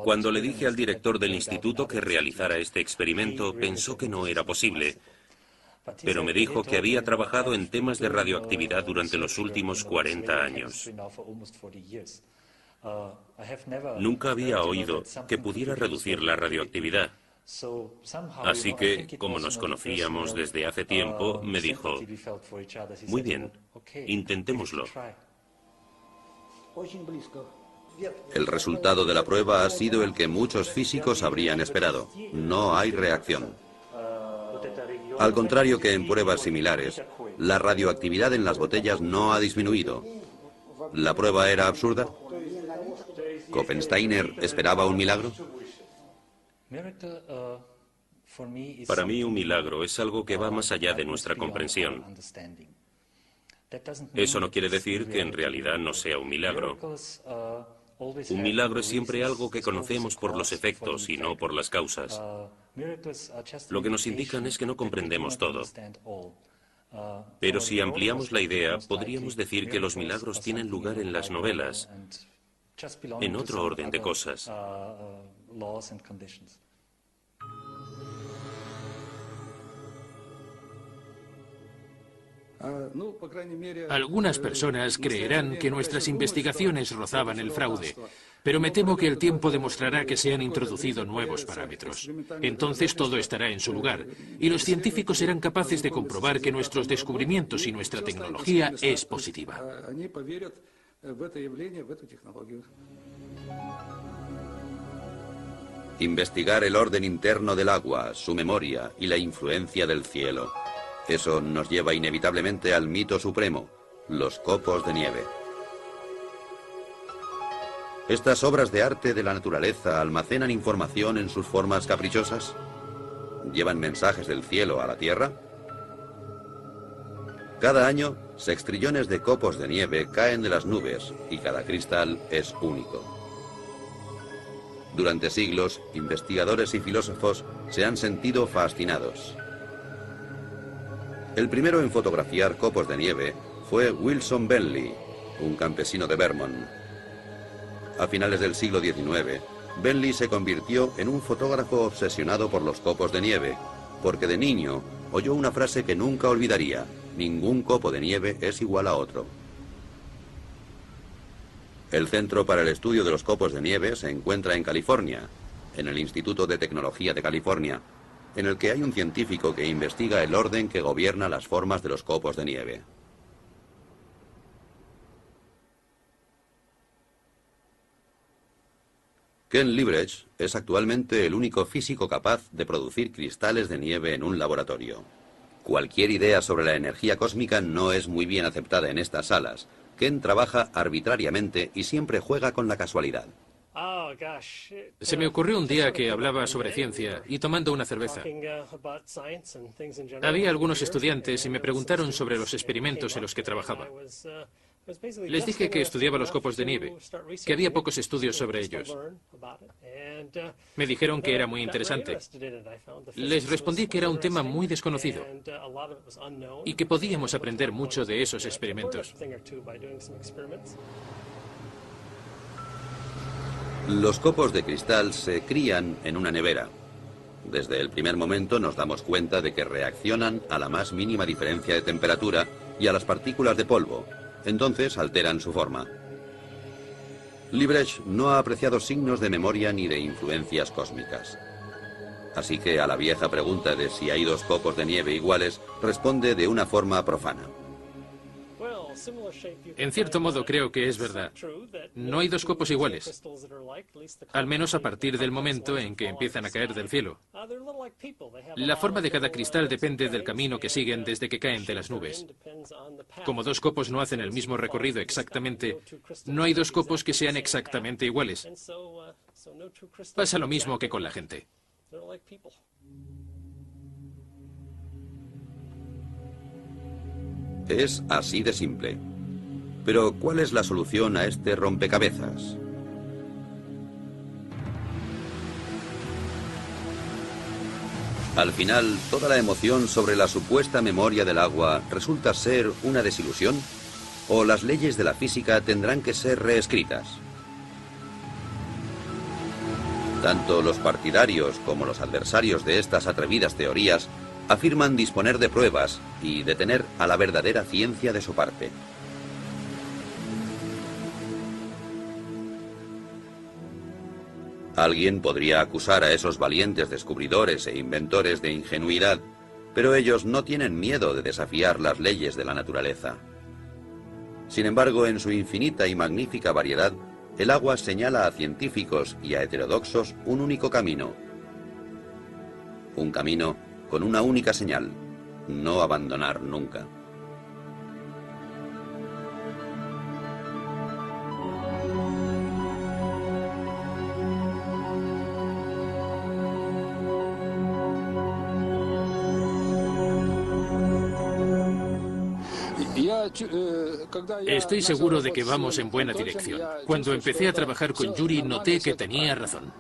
[SPEAKER 2] Cuando le dije al director del instituto que realizara este experimento, pensó que no era posible, pero me dijo que había trabajado en temas de radioactividad durante los últimos 40 años. Nunca había oído que pudiera reducir la radioactividad. Así que, como nos conocíamos desde hace tiempo, me dijo, muy bien, intentémoslo.
[SPEAKER 1] El resultado de la prueba ha sido el que muchos físicos habrían esperado. No hay reacción. Al contrario que en pruebas similares, la radioactividad en las botellas no ha disminuido. ¿La prueba era absurda? ¿Koppensteiner esperaba un milagro?
[SPEAKER 2] Para mí un milagro es algo que va más allá de nuestra comprensión. Eso no quiere decir que en realidad no sea un milagro. Un milagro es siempre algo que conocemos por los efectos y no por las causas. Lo que nos indican es que no comprendemos todo. Pero si ampliamos la idea, podríamos decir que los milagros tienen lugar en las novelas, en otro orden de cosas.
[SPEAKER 3] Algunas personas creerán que nuestras investigaciones rozaban el fraude, pero me temo que el tiempo demostrará que se han introducido nuevos parámetros. Entonces todo estará en su lugar, y los científicos serán capaces de comprobar que nuestros descubrimientos y nuestra tecnología es positiva.
[SPEAKER 1] Investigar el orden interno del agua, su memoria y la influencia del cielo. Eso nos lleva inevitablemente al mito supremo, los copos de nieve. ¿Estas obras de arte de la naturaleza almacenan información en sus formas caprichosas? ¿Llevan mensajes del cielo a la Tierra? Cada año, sextrillones de copos de nieve caen de las nubes y cada cristal es único. Durante siglos, investigadores y filósofos se han sentido fascinados. El primero en fotografiar copos de nieve fue Wilson Bentley, un campesino de Vermont. A finales del siglo XIX, Bentley se convirtió en un fotógrafo obsesionado por los copos de nieve, porque de niño oyó una frase que nunca olvidaría: ningún copo de nieve es igual a otro. El Centro para el Estudio de los Copos de Nieve se encuentra en California, en el Instituto de Tecnología de California, en el que hay un científico que investiga el orden que gobierna las formas de los copos de nieve. Ken Liebrecht es actualmente el único físico capaz de producir cristales de nieve en un laboratorio. Cualquier idea sobre la energía cósmica no es muy bien aceptada en estas salas. Ken trabaja arbitrariamente y siempre juega con la casualidad.
[SPEAKER 3] Se me ocurrió un día que hablaba sobre ciencia y tomando una cerveza. Había algunos estudiantes y me preguntaron sobre los experimentos en los que trabajaba. Les dije que estudiaba los copos de nieve, que había pocos estudios sobre ellos. Me dijeron que era muy interesante. Les respondí que era un tema muy desconocido y que podíamos aprender mucho de esos experimentos.
[SPEAKER 1] Los copos de cristal se crían en una nevera. Desde el primer momento nos damos cuenta de que reaccionan a la más mínima diferencia de temperatura y a las partículas de polvo. Entonces alteran su forma. Liebrecht no ha apreciado signos de memoria ni de influencias cósmicas. Así que a la vieja pregunta de si hay dos copos de nieve iguales, responde de una forma profana.
[SPEAKER 3] En cierto modo creo que es verdad. No hay dos copos iguales, al menos a partir del momento en que empiezan a caer del cielo. La forma de cada cristal depende del camino que siguen desde que caen de las nubes. Como dos copos no hacen el mismo recorrido exactamente, no hay dos copos que sean exactamente iguales. Pasa lo mismo que con la gente.
[SPEAKER 1] Es así de simple. Pero, ¿cuál es la solución a este rompecabezas? Al final, ¿toda la emoción sobre la supuesta memoria del agua resulta ser una desilusión? ¿O las leyes de la física tendrán que ser reescritas? Tanto los partidarios como los adversarios de estas atrevidas teorías afirman disponer de pruebas y de tener a la verdadera ciencia de su parte. Alguien podría acusar a esos valientes descubridores e inventores de ingenuidad, pero ellos no tienen miedo de desafiar las leyes de la naturaleza. Sin embargo, en su infinita y magnífica variedad, el agua señala a científicos y a heterodoxos un único camino. Un camino con una única señal: no abandonar nunca.
[SPEAKER 3] Estoy seguro de que vamos en buena dirección. Cuando empecé a trabajar con Yuri, noté que tenía razón.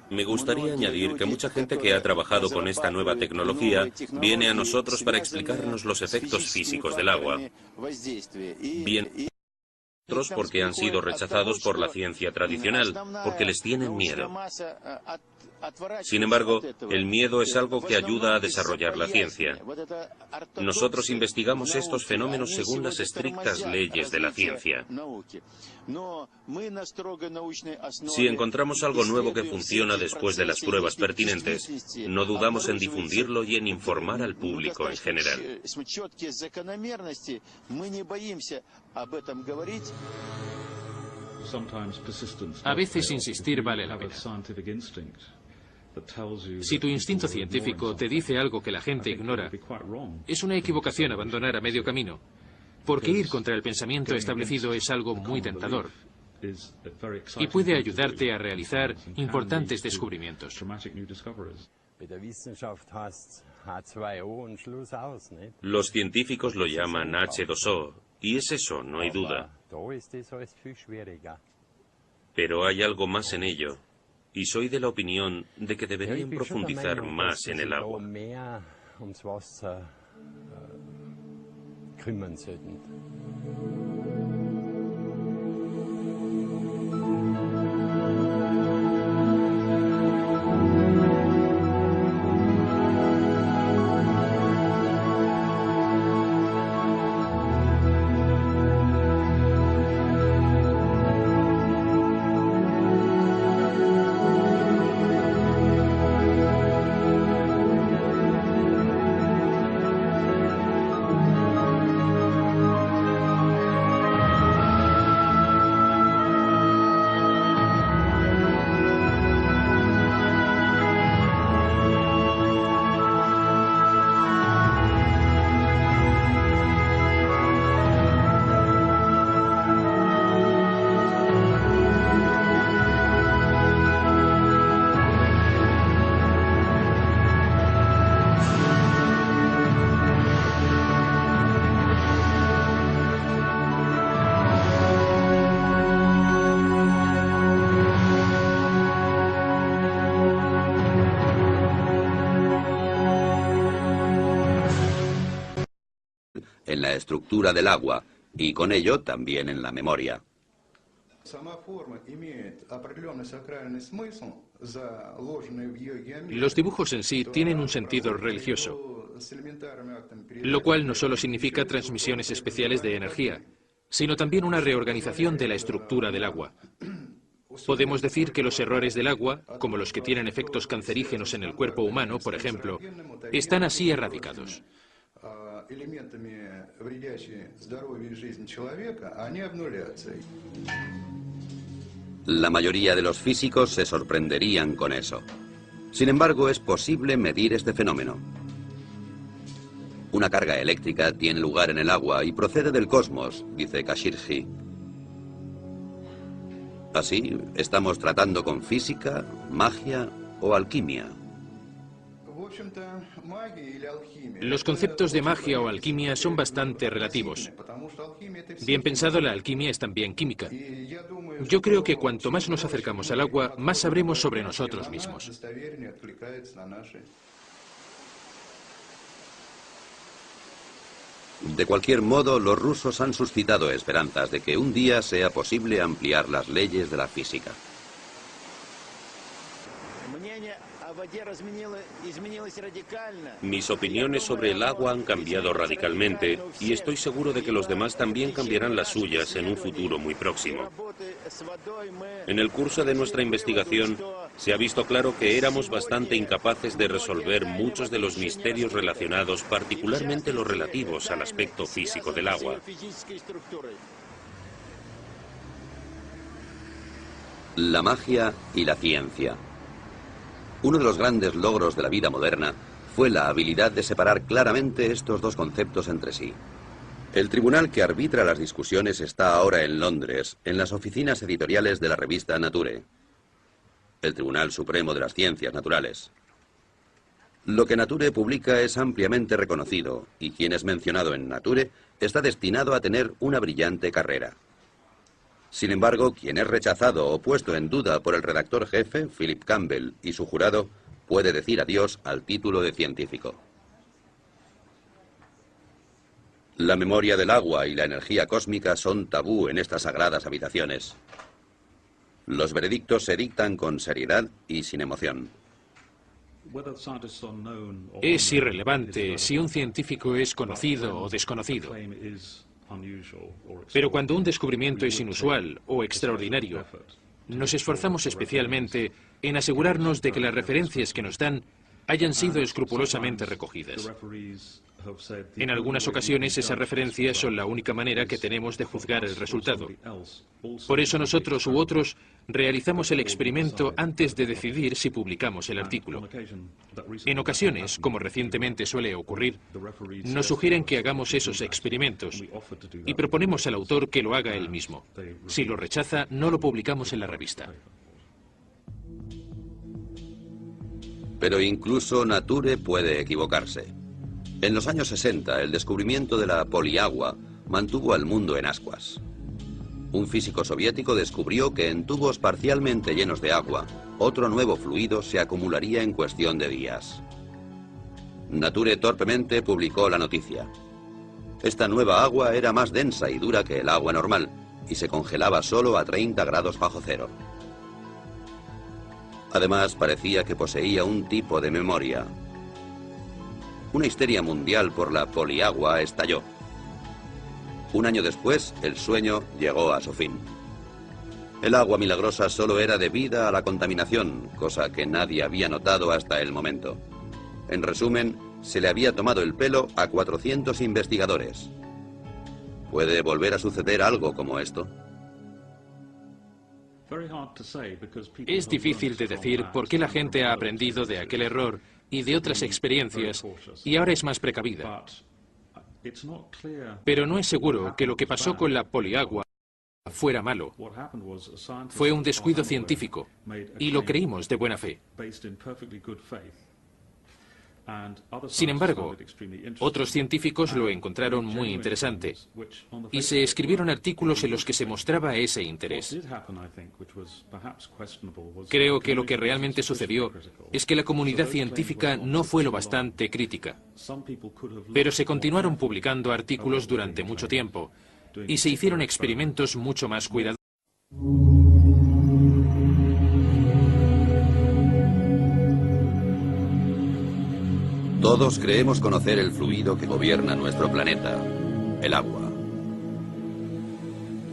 [SPEAKER 2] Me gustaría añadir que mucha gente que ha trabajado con esta nueva tecnología viene a nosotros para explicarnos los efectos físicos del agua. Bien, otros porque han sido rechazados por la ciencia tradicional, porque les tienen miedo. Sin embargo, el miedo es algo que ayuda a desarrollar la ciencia. Nosotros investigamos estos fenómenos según las estrictas leyes de la ciencia. Si encontramos algo nuevo que funciona después de las pruebas pertinentes, no dudamos en difundirlo y en informar al público en general.
[SPEAKER 3] A veces insistir vale la pena. Si tu instinto científico te dice algo que la gente ignora, es una equivocación abandonar a medio camino, porque ir contra el pensamiento establecido es algo muy tentador y puede ayudarte a realizar importantes descubrimientos.
[SPEAKER 2] Los científicos lo llaman H2O, y es eso, no hay duda. Pero hay algo más en ello, y soy de la opinión de que deberían profundizar más en el agua.
[SPEAKER 1] En la estructura del agua y con ello también en la memoria.
[SPEAKER 3] Los dibujos en sí tienen un sentido religioso, lo cual no solo significa transmisiones especiales de energía, sino también una reorganización de la estructura del agua. Podemos decir que los errores del agua, como los que tienen efectos cancerígenos en el cuerpo humano, por ejemplo, están así erradicados.
[SPEAKER 1] La mayoría de los físicos se sorprenderían con eso. Sin embargo, es posible medir este fenómeno. Una carga eléctrica tiene lugar en el agua y procede del cosmos, dice Kashirji. Así, estamos tratando con física, magia o alquimia.
[SPEAKER 3] Los conceptos de magia o alquimia son bastante relativos. Bien pensado, la alquimia es también química. Yo creo que cuanto más nos acercamos al agua, más sabremos sobre nosotros mismos.
[SPEAKER 1] De cualquier modo, los rusos han suscitado esperanzas de que un día sea posible ampliar las leyes de la física.
[SPEAKER 2] Mis opiniones sobre el agua han cambiado radicalmente y estoy seguro de que los demás también cambiarán las suyas en un futuro muy próximo. En el curso de nuestra investigación se ha visto claro que éramos bastante incapaces de resolver muchos de los misterios relacionados, particularmente los relativos al aspecto físico del agua.
[SPEAKER 1] La magia y la ciencia. Uno de los grandes logros de la vida moderna fue la habilidad de separar claramente estos dos conceptos entre sí. El tribunal que arbitra las discusiones está ahora en Londres, en las oficinas editoriales de la revista Nature, el Tribunal Supremo de las Ciencias Naturales. Lo que Nature publica es ampliamente reconocido y quien es mencionado en Nature está destinado a tener una brillante carrera. Sin embargo, quien es rechazado o puesto en duda por el redactor jefe, Philip Campbell, y su jurado, puede decir adiós al título de científico. La memoria del agua y la energía cósmica son tabú en estas sagradas habitaciones. Los veredictos se dictan con seriedad y sin emoción.
[SPEAKER 3] Es irrelevante si un científico es conocido o desconocido. Pero cuando un descubrimiento es inusual o extraordinario, nos esforzamos especialmente en asegurarnos de que las referencias que nos dan hayan sido escrupulosamente recogidas. En algunas ocasiones esas referencias son la única manera que tenemos de juzgar el resultado. Por eso nosotros u otros realizamos el experimento antes de decidir si publicamos el artículo. En ocasiones, como recientemente suele ocurrir, nos sugieren que hagamos esos experimentos y proponemos al autor que lo haga él mismo. Si lo rechaza, no lo publicamos en la revista.
[SPEAKER 1] Pero incluso Nature puede equivocarse. En los años 60, el descubrimiento de la poliagua mantuvo al mundo en ascuas. Un físico soviético descubrió que en tubos parcialmente llenos de agua, otro nuevo fluido se acumularía en cuestión de días. Nature torpemente publicó la noticia. Esta nueva agua era más densa y dura que el agua normal y se congelaba solo a 30 grados bajo cero. Además, parecía que poseía un tipo de memoria. Una histeria mundial por la poliagua estalló. Un año después, el sueño llegó a su fin. El agua milagrosa solo era debida a la contaminación, cosa que nadie había notado hasta el momento. En resumen, se le había tomado el pelo a 400 investigadores. ¿Puede volver a suceder algo como esto?
[SPEAKER 3] Es difícil de decir por qué la gente ha aprendido de aquel error y de otras experiencias y ahora es más precavida. Pero no es seguro que lo que pasó con la poliagua fuera malo. Fue un descuido científico y lo creímos de buena fe. Sin embargo, otros científicos lo encontraron muy interesante y se escribieron artículos en los que se mostraba ese interés. Creo que lo que realmente sucedió es que la comunidad científica no fue lo bastante crítica, pero se continuaron publicando artículos durante mucho tiempo y se hicieron experimentos mucho más cuidadosos.
[SPEAKER 1] Todos creemos conocer el fluido que gobierna nuestro planeta, el agua.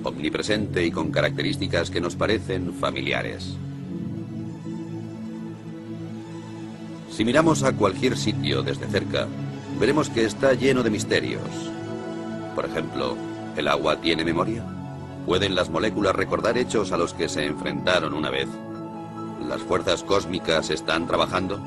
[SPEAKER 1] Omnipresente y con características que nos parecen familiares. Si miramos a cualquier sitio desde cerca, veremos que está lleno de misterios. Por ejemplo, ¿el agua tiene memoria? ¿Pueden las moléculas recordar hechos a los que se enfrentaron una vez? ¿Las fuerzas cósmicas están trabajando?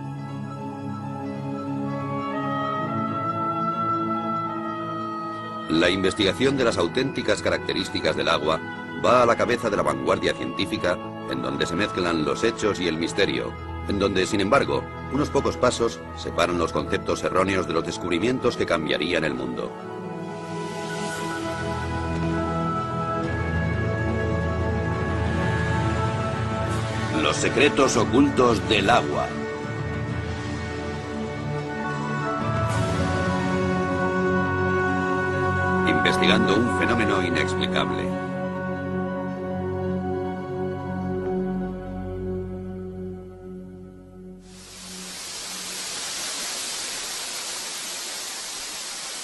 [SPEAKER 1] La investigación de las auténticas características del agua va a la cabeza de la vanguardia científica, en donde se mezclan los hechos y el misterio, en donde, sin embargo, unos pocos pasos separan los conceptos erróneos de los descubrimientos que cambiarían el mundo. Los secretos ocultos del agua. Investigando un fenómeno inexplicable.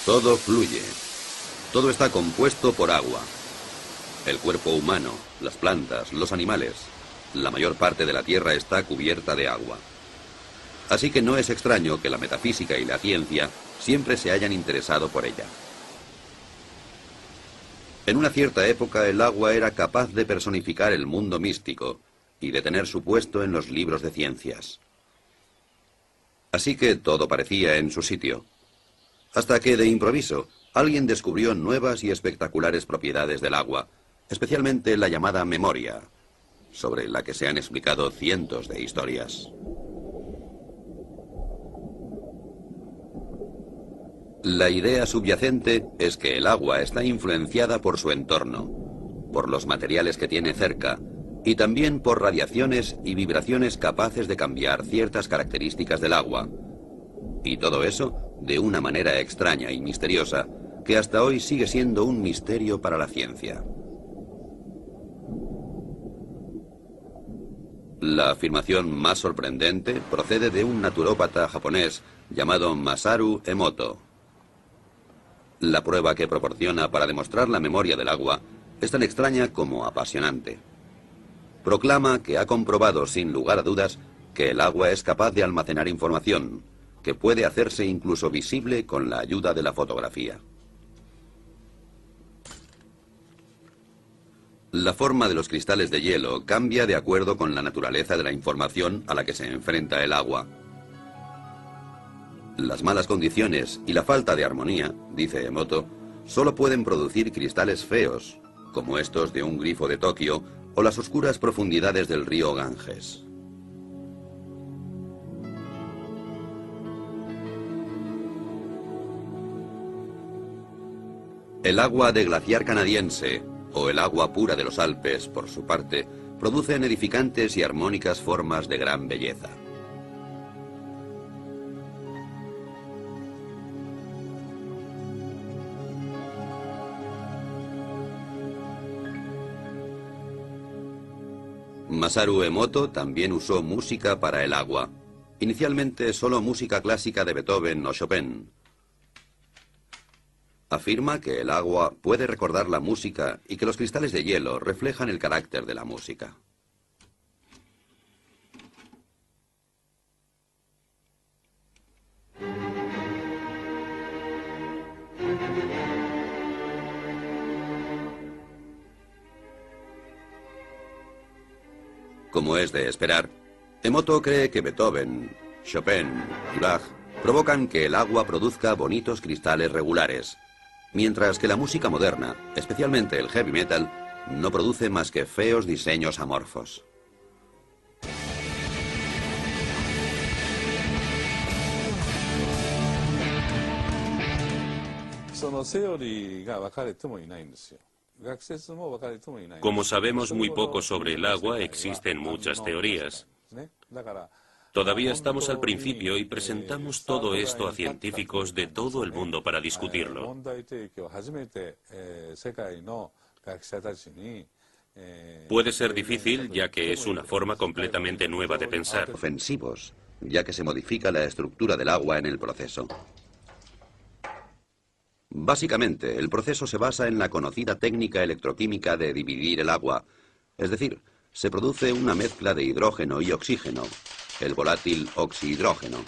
[SPEAKER 1] Todo fluye. Todo está compuesto por agua. El cuerpo humano, las plantas, los animales. La mayor parte de la Tierra está cubierta de agua. Así que no es extraño que la metafísica y la ciencia siempre se hayan interesado por ella. En una cierta época el agua era capaz de personificar el mundo místico y de tener su puesto en los libros de ciencias. Así que todo parecía en su sitio. Hasta que, de improviso, alguien descubrió nuevas y espectaculares propiedades del agua, especialmente la llamada memoria, sobre la que se han explicado cientos de historias. La idea subyacente es que el agua está influenciada por su entorno, por los materiales que tiene cerca, y también por radiaciones y vibraciones capaces de cambiar ciertas características del agua. Y todo eso de una manera extraña y misteriosa, que hasta hoy sigue siendo un misterio para la ciencia. La afirmación más sorprendente procede de un naturópata japonés llamado Masaru Emoto. La prueba que proporciona para demostrar la memoria del agua es tan extraña como apasionante. Proclama que ha comprobado sin lugar a dudas que el agua es capaz de almacenar información, que puede hacerse incluso visible con la ayuda de la fotografía. La forma de los cristales de hielo cambia de acuerdo con la naturaleza de la información a la que se enfrenta el agua. Las malas condiciones y la falta de armonía, dice Emoto, solo pueden producir cristales feos, como estos de un grifo de Tokio o las oscuras profundidades del río Ganges. El agua de glaciar canadiense, o el agua pura de los Alpes, por su parte, producen edificantes y armónicas formas de gran belleza. Masaru Emoto también usó música para el agua. Inicialmente solo música clásica de Beethoven o Chopin. Afirma que el agua puede recordar la música y que los cristales de hielo reflejan el carácter de la música. Como es de esperar, Emoto cree que Beethoven, Chopin y Bach provocan que el agua produzca bonitos cristales regulares, mientras que la música moderna, especialmente el heavy metal, no produce más que feos diseños amorfos.
[SPEAKER 2] Como sabemos muy poco sobre el agua, existen muchas teorías. Todavía estamos al principio y presentamos todo esto a científicos de todo el mundo para discutirlo. Puede ser difícil, ya que es una forma completamente nueva de pensar.
[SPEAKER 1] Ofensivos, ya que se modifica la estructura del agua en el proceso. Básicamente, el proceso se basa en la conocida técnica electroquímica de dividir el agua, es decir, se produce una mezcla de hidrógeno y oxígeno, el volátil oxihidrógeno.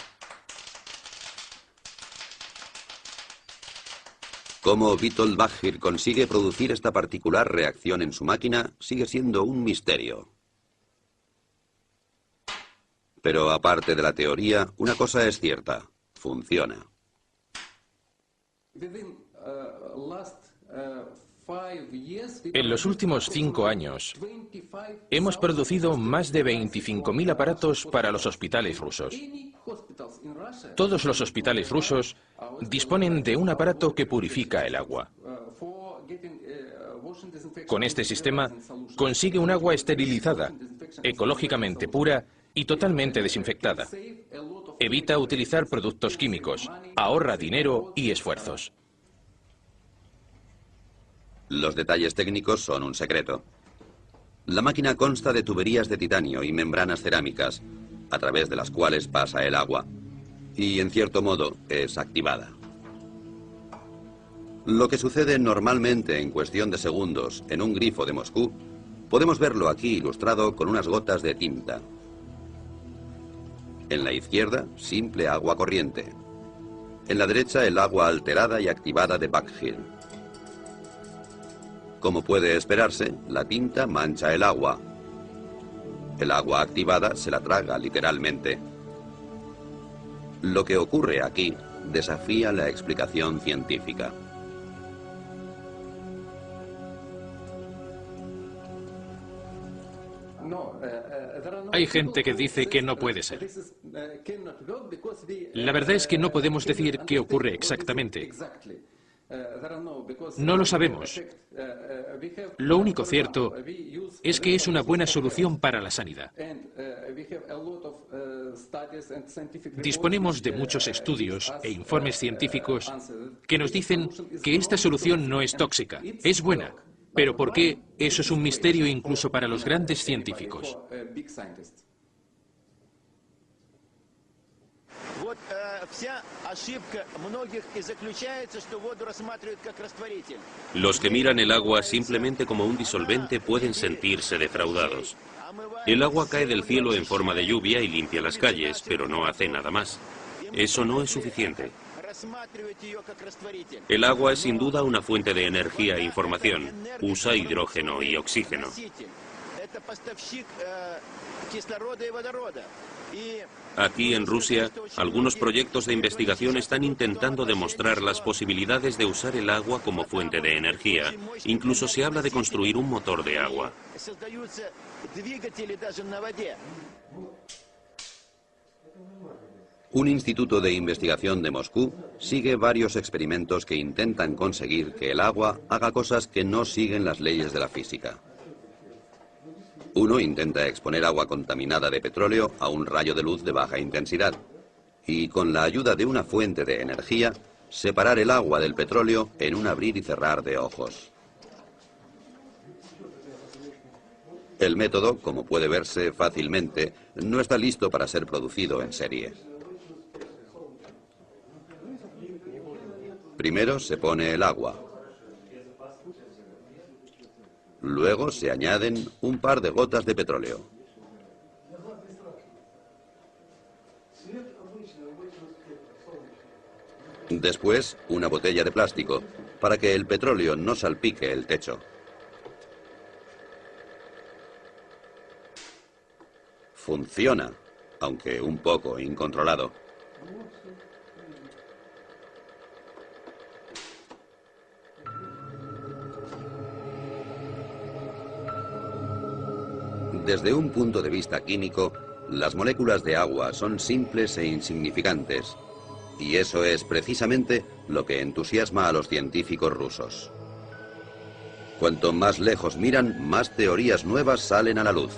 [SPEAKER 1] Cómo Witold Bakhir consigue producir esta particular reacción en su máquina sigue siendo un misterio. Pero aparte de la teoría, una cosa es cierta: funciona.
[SPEAKER 3] En los últimos 5 años, hemos producido más de 25.000 aparatos para los hospitales rusos. Todos los hospitales rusos disponen de un aparato que purifica el agua. Con este sistema, consigue un agua esterilizada, ecológicamente pura y totalmente desinfectada. Evita utilizar productos químicos, ahorra dinero y esfuerzos.
[SPEAKER 1] Los detalles técnicos son un secreto. La máquina consta de tuberías de titanio y membranas cerámicas, a través de las cuales pasa el agua, y en cierto modo es activada. Lo que sucede normalmente en cuestión de segundos en un grifo de Moscú, podemos verlo aquí ilustrado con unas gotas de tinta. En la izquierda, simple agua corriente. En la derecha, el agua alterada y activada de Bakhir. Como puede esperarse, la tinta mancha el agua. El agua activada se la traga literalmente. Lo que ocurre aquí desafía la explicación científica.
[SPEAKER 3] Hay gente que dice que no puede ser. La verdad es que no podemos decir qué ocurre exactamente. No lo sabemos. Lo único cierto es que es una buena solución para la sanidad. Disponemos de muchos estudios e informes científicos que nos dicen que esta solución no es tóxica, es buena. Pero ¿por qué? Eso es un misterio incluso para los grandes científicos.
[SPEAKER 2] Los que miran el agua simplemente como un disolvente pueden sentirse defraudados. El agua cae del cielo en forma de lluvia y limpia las calles, pero no hace nada más. Eso no es suficiente. El agua es sin duda una fuente de energía e información. Usa hidrógeno y oxígeno. Aquí en Rusia, algunos proyectos de investigación están intentando demostrar las posibilidades de usar el agua como fuente de energía. Incluso se habla de construir un motor de agua.
[SPEAKER 1] Un instituto de investigación de Moscú sigue varios experimentos que intentan conseguir que el agua haga cosas que no siguen las leyes de la física. Uno intenta exponer agua contaminada de petróleo a un rayo de luz de baja intensidad y, con la ayuda de una fuente de energía, separar el agua del petróleo en un abrir y cerrar de ojos. El método, como puede verse fácilmente, no está listo para ser producido en serie. Primero se pone el agua. Luego se añaden un par de gotas de petróleo. Después, una botella de plástico, para que el petróleo no salpique el techo. Funciona, aunque un poco incontrolado. Desde un punto de vista químico, las moléculas de agua son simples e insignificantes, y eso es precisamente lo que entusiasma a los científicos rusos. Cuanto más lejos miran, más teorías nuevas salen a la luz.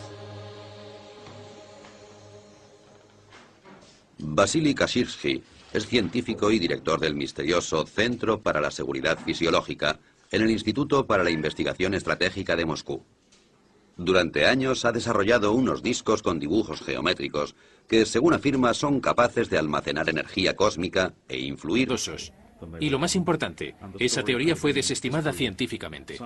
[SPEAKER 1] Vasily Kashirsky es científico y director del misterioso Centro para la Seguridad Fisiológica en el Instituto para la Investigación Estratégica de Moscú. Durante años ha desarrollado unos discos con dibujos geométricos que, según afirma, son capaces de almacenar energía cósmica e influir.
[SPEAKER 3] Y lo más importante, esa teoría fue desestimada científicamente.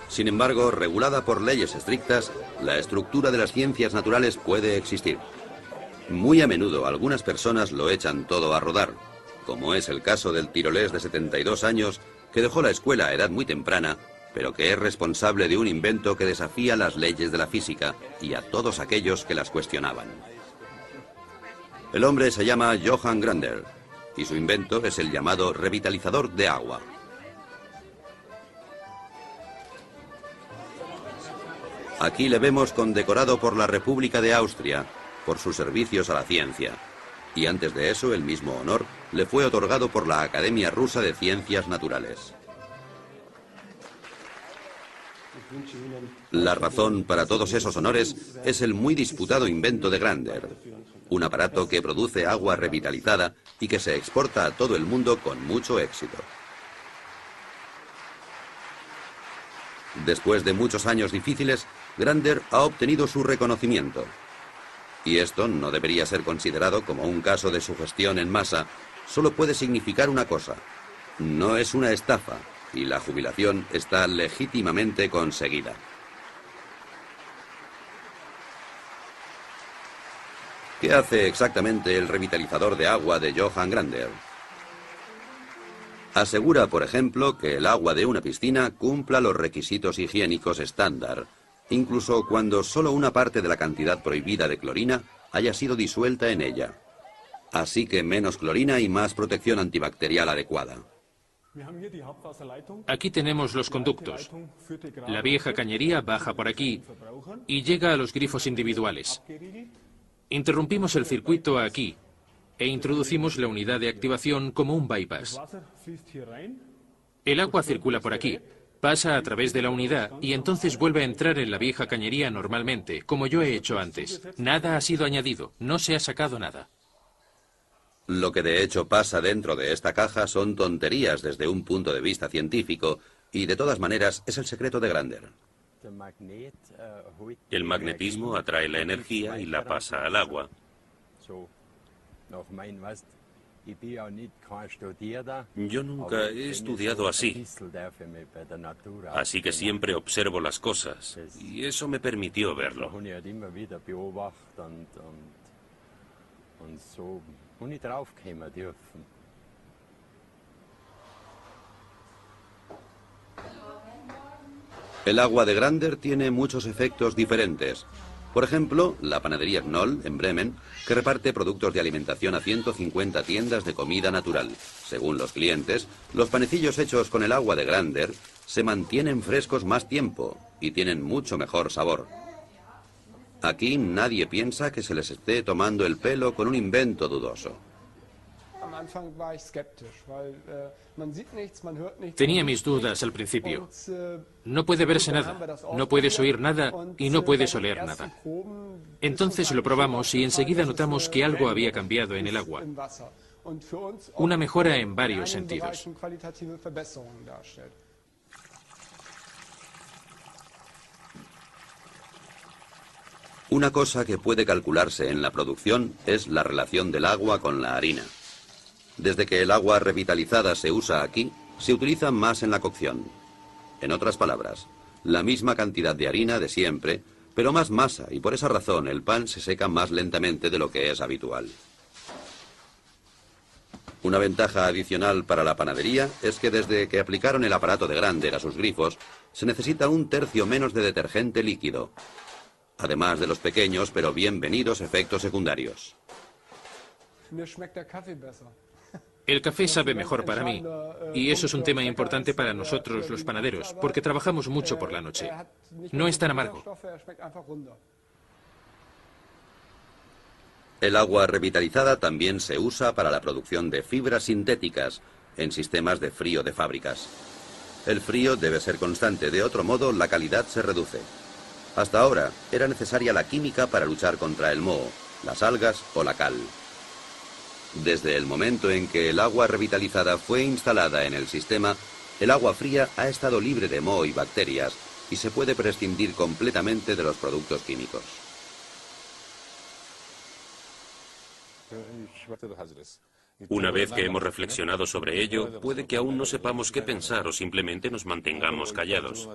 [SPEAKER 1] Sin embargo, regulada por leyes estrictas, la estructura de las ciencias naturales puede existir. Muy a menudo algunas personas lo echan todo a rodar, como es el caso del tirolés de 72 años que dejó la escuela a edad muy temprana, pero que es responsable de un invento que desafía las leyes de la física y a todos aquellos que las cuestionaban. El hombre se llama Johann Grander y su invento es el llamado revitalizador de agua. Aquí le vemos condecorado por la República de Austria por sus servicios a la ciencia. Y antes de eso, el mismo honor le fue otorgado por la Academia Rusa de Ciencias Naturales. La razón para todos esos honores es el muy disputado invento de Grander, un aparato que produce agua revitalizada y que se exporta a todo el mundo con mucho éxito. Después de muchos años difíciles, Grander ha obtenido su reconocimiento. Y esto no debería ser considerado como un caso de sugestión en masa, solo puede significar una cosa: no es una estafa, y la jubilación está legítimamente conseguida. ¿Qué hace exactamente el revitalizador de agua de Johann Grander? Asegura, por ejemplo, que el agua de una piscina cumpla los requisitos higiénicos estándar, incluso cuando solo una parte de la cantidad prohibida de clorina haya sido disuelta en ella. Así que menos clorina y más protección antibacterial adecuada.
[SPEAKER 3] Aquí tenemos los conductos. La vieja cañería baja por aquí y llega a los grifos individuales. Interrumpimos el circuito aquí e introducimos la unidad de activación como un bypass. El agua circula por aquí, pasa a través de la unidad y entonces vuelve a entrar en la vieja cañería normalmente, como yo he hecho antes. Nada ha sido añadido, no se ha sacado nada.
[SPEAKER 1] Lo que de hecho pasa dentro de esta caja son tonterías desde un punto de vista científico y de todas maneras es el secreto de Grander.
[SPEAKER 2] El magnetismo atrae la energía y la pasa al agua. Yo nunca he estudiado así, así que siempre observo las cosas, y eso me permitió verlo.
[SPEAKER 1] El agua de Grander tiene muchos efectos diferentes. Por ejemplo, la panadería Knoll, en Bremen, que reparte productos de alimentación a 150 tiendas de comida natural. Según los clientes, los panecillos hechos con el agua de Grander se mantienen frescos más tiempo y tienen mucho mejor sabor. Aquí nadie piensa que se les esté tomando el pelo con un invento dudoso.
[SPEAKER 3] Tenía mis dudas al principio. No puede verse nada, no puedes oír nada y no puedes oler nada. Entonces lo probamos y enseguida notamos que algo había cambiado en el agua. Una mejora en varios sentidos.
[SPEAKER 1] Una cosa que puede calcularse en la producción es la relación del agua con la harina. Desde que el agua revitalizada se usa aquí, se utiliza más en la cocción. En otras palabras, la misma cantidad de harina de siempre, pero más masa, y por esa razón el pan se seca más lentamente de lo que es habitual. Una ventaja adicional para la panadería es que desde que aplicaron el aparato de Grander a sus grifos, se necesita 1/3 menos de detergente líquido, además de los pequeños pero bienvenidos efectos secundarios.
[SPEAKER 3] El café sabe mejor para mí, y eso es un tema importante para nosotros los panaderos, porque trabajamos mucho por la noche. No es tan amargo.
[SPEAKER 1] El agua revitalizada también se usa para la producción de fibras sintéticas en sistemas de frío de fábricas. El frío debe ser constante, de otro modo la calidad se reduce. Hasta ahora era necesaria la química para luchar contra el moho, las algas o la cal. Desde el momento en que el agua revitalizada fue instalada en el sistema, el agua fría ha estado libre de moho y bacterias y se puede prescindir completamente de los productos químicos.
[SPEAKER 2] Una vez que hemos reflexionado sobre ello, puede que aún no sepamos qué pensar o simplemente nos mantengamos callados.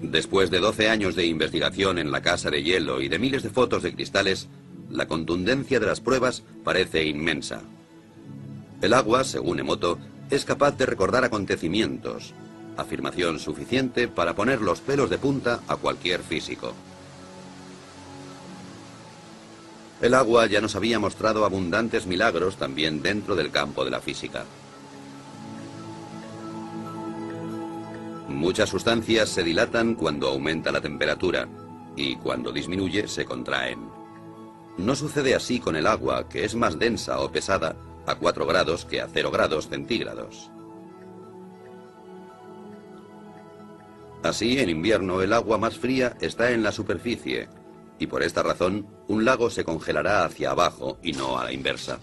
[SPEAKER 1] Después de 12 años de investigación en la casa de hielo y de miles de fotos de cristales, la contundencia de las pruebas parece inmensa. El agua, según Emoto, es capaz de recordar acontecimientos, afirmación suficiente para poner los pelos de punta a cualquier físico. El agua ya nos había mostrado abundantes milagros también dentro del campo de la física. Muchas sustancias se dilatan cuando aumenta la temperatura y cuando disminuye se contraen. No sucede así con el agua, que es más densa o pesada a 4 grados que a 0 grados centígrados. Así, en invierno el agua más fría está en la superficie y por esta razón un lago se congelará hacia abajo y no a la inversa.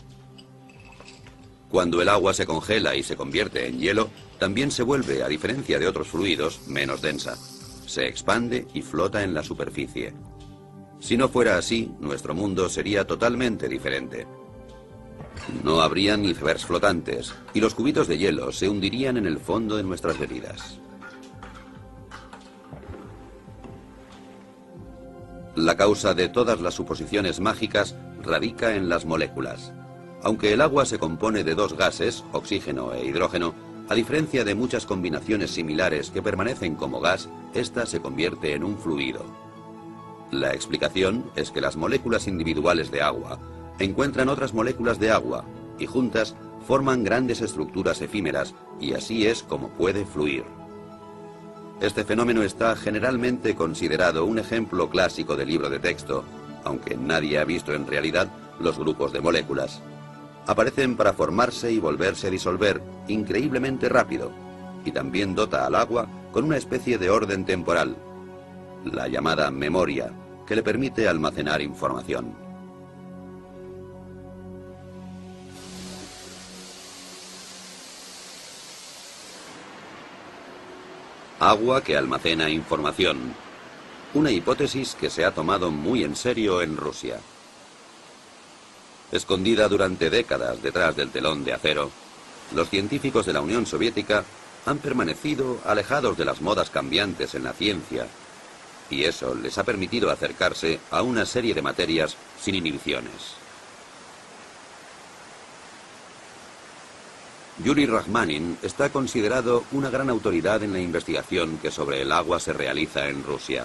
[SPEAKER 1] Cuando el agua se congela y se convierte en hielo, también se vuelve, a diferencia de otros fluidos, menos densa. Se expande y flota en la superficie. Si no fuera así, nuestro mundo sería totalmente diferente. No habría ni icebergs flotantes, y los cubitos de hielo se hundirían en el fondo de nuestras bebidas. La causa de todas las suposiciones mágicas radica en las moléculas. Aunque el agua se compone de 2 gases, oxígeno e hidrógeno, a diferencia de muchas combinaciones similares que permanecen como gas, esta se convierte en un fluido. La explicación es que las moléculas individuales de agua encuentran otras moléculas de agua y juntas forman grandes estructuras efímeras y así es como puede fluir. Este fenómeno está generalmente considerado un ejemplo clásico de libro de texto, aunque nadie ha visto en realidad los grupos de moléculas. Aparecen para formarse y volverse a disolver increíblemente rápido, y también dota al agua con una especie de orden temporal, la llamada memoria, que le permite almacenar información. Agua que almacena información. Una hipótesis que se ha tomado muy en serio en Rusia. Escondida durante décadas detrás del telón de acero, los científicos de la Unión Soviética han permanecido alejados de las modas cambiantes en la ciencia, y eso les ha permitido acercarse a una serie de materias sin inhibiciones. Yuri Rachmanin está considerado una gran autoridad en la investigación que sobre el agua se realiza en Rusia.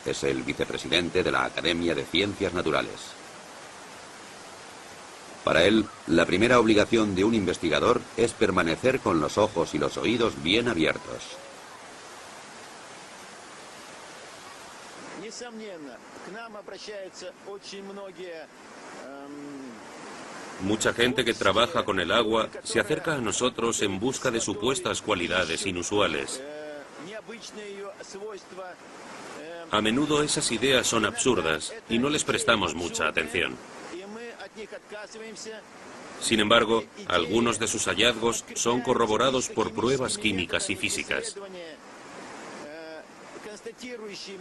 [SPEAKER 1] Es el vicepresidente de la Academia de Ciencias Naturales. Para él, la primera obligación de un investigador es permanecer con los ojos y los oídos bien abiertos.
[SPEAKER 2] Mucha gente que trabaja con el agua se acerca a nosotros en busca de supuestas cualidades inusuales. A menudo esas ideas son absurdas y no les prestamos mucha atención. Sin embargo, algunos de sus hallazgos son corroborados por pruebas químicas y físicas.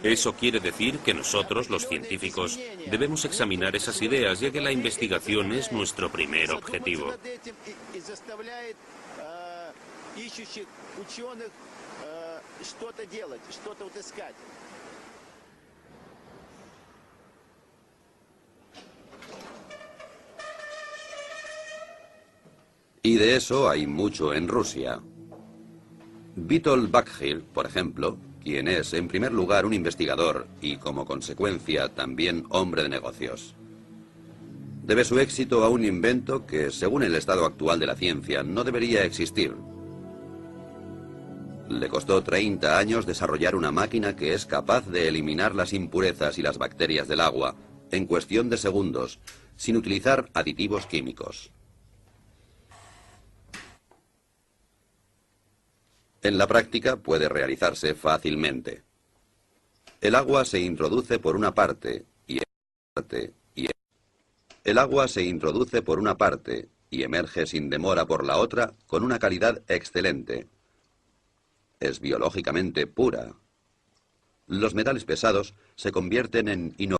[SPEAKER 2] Eso quiere decir que nosotros, los científicos, debemos examinar esas ideas, ya que la investigación es nuestro primer objetivo.
[SPEAKER 1] Y de eso hay mucho en Rusia. Witold Bakhil, por ejemplo, quien es en primer lugar un investigador y como consecuencia también hombre de negocios, debe su éxito a un invento que, según el estado actual de la ciencia, no debería existir. Le costó 30 años desarrollar una máquina que es capaz de eliminar las impurezas y las bacterias del agua en cuestión de segundos, sin utilizar aditivos químicos. En la práctica puede realizarse fácilmente. El agua se introduce por una parte y emerge sin demora por la otra con una calidad excelente. Es biológicamente pura. Los metales pesados se convierten en inocuos.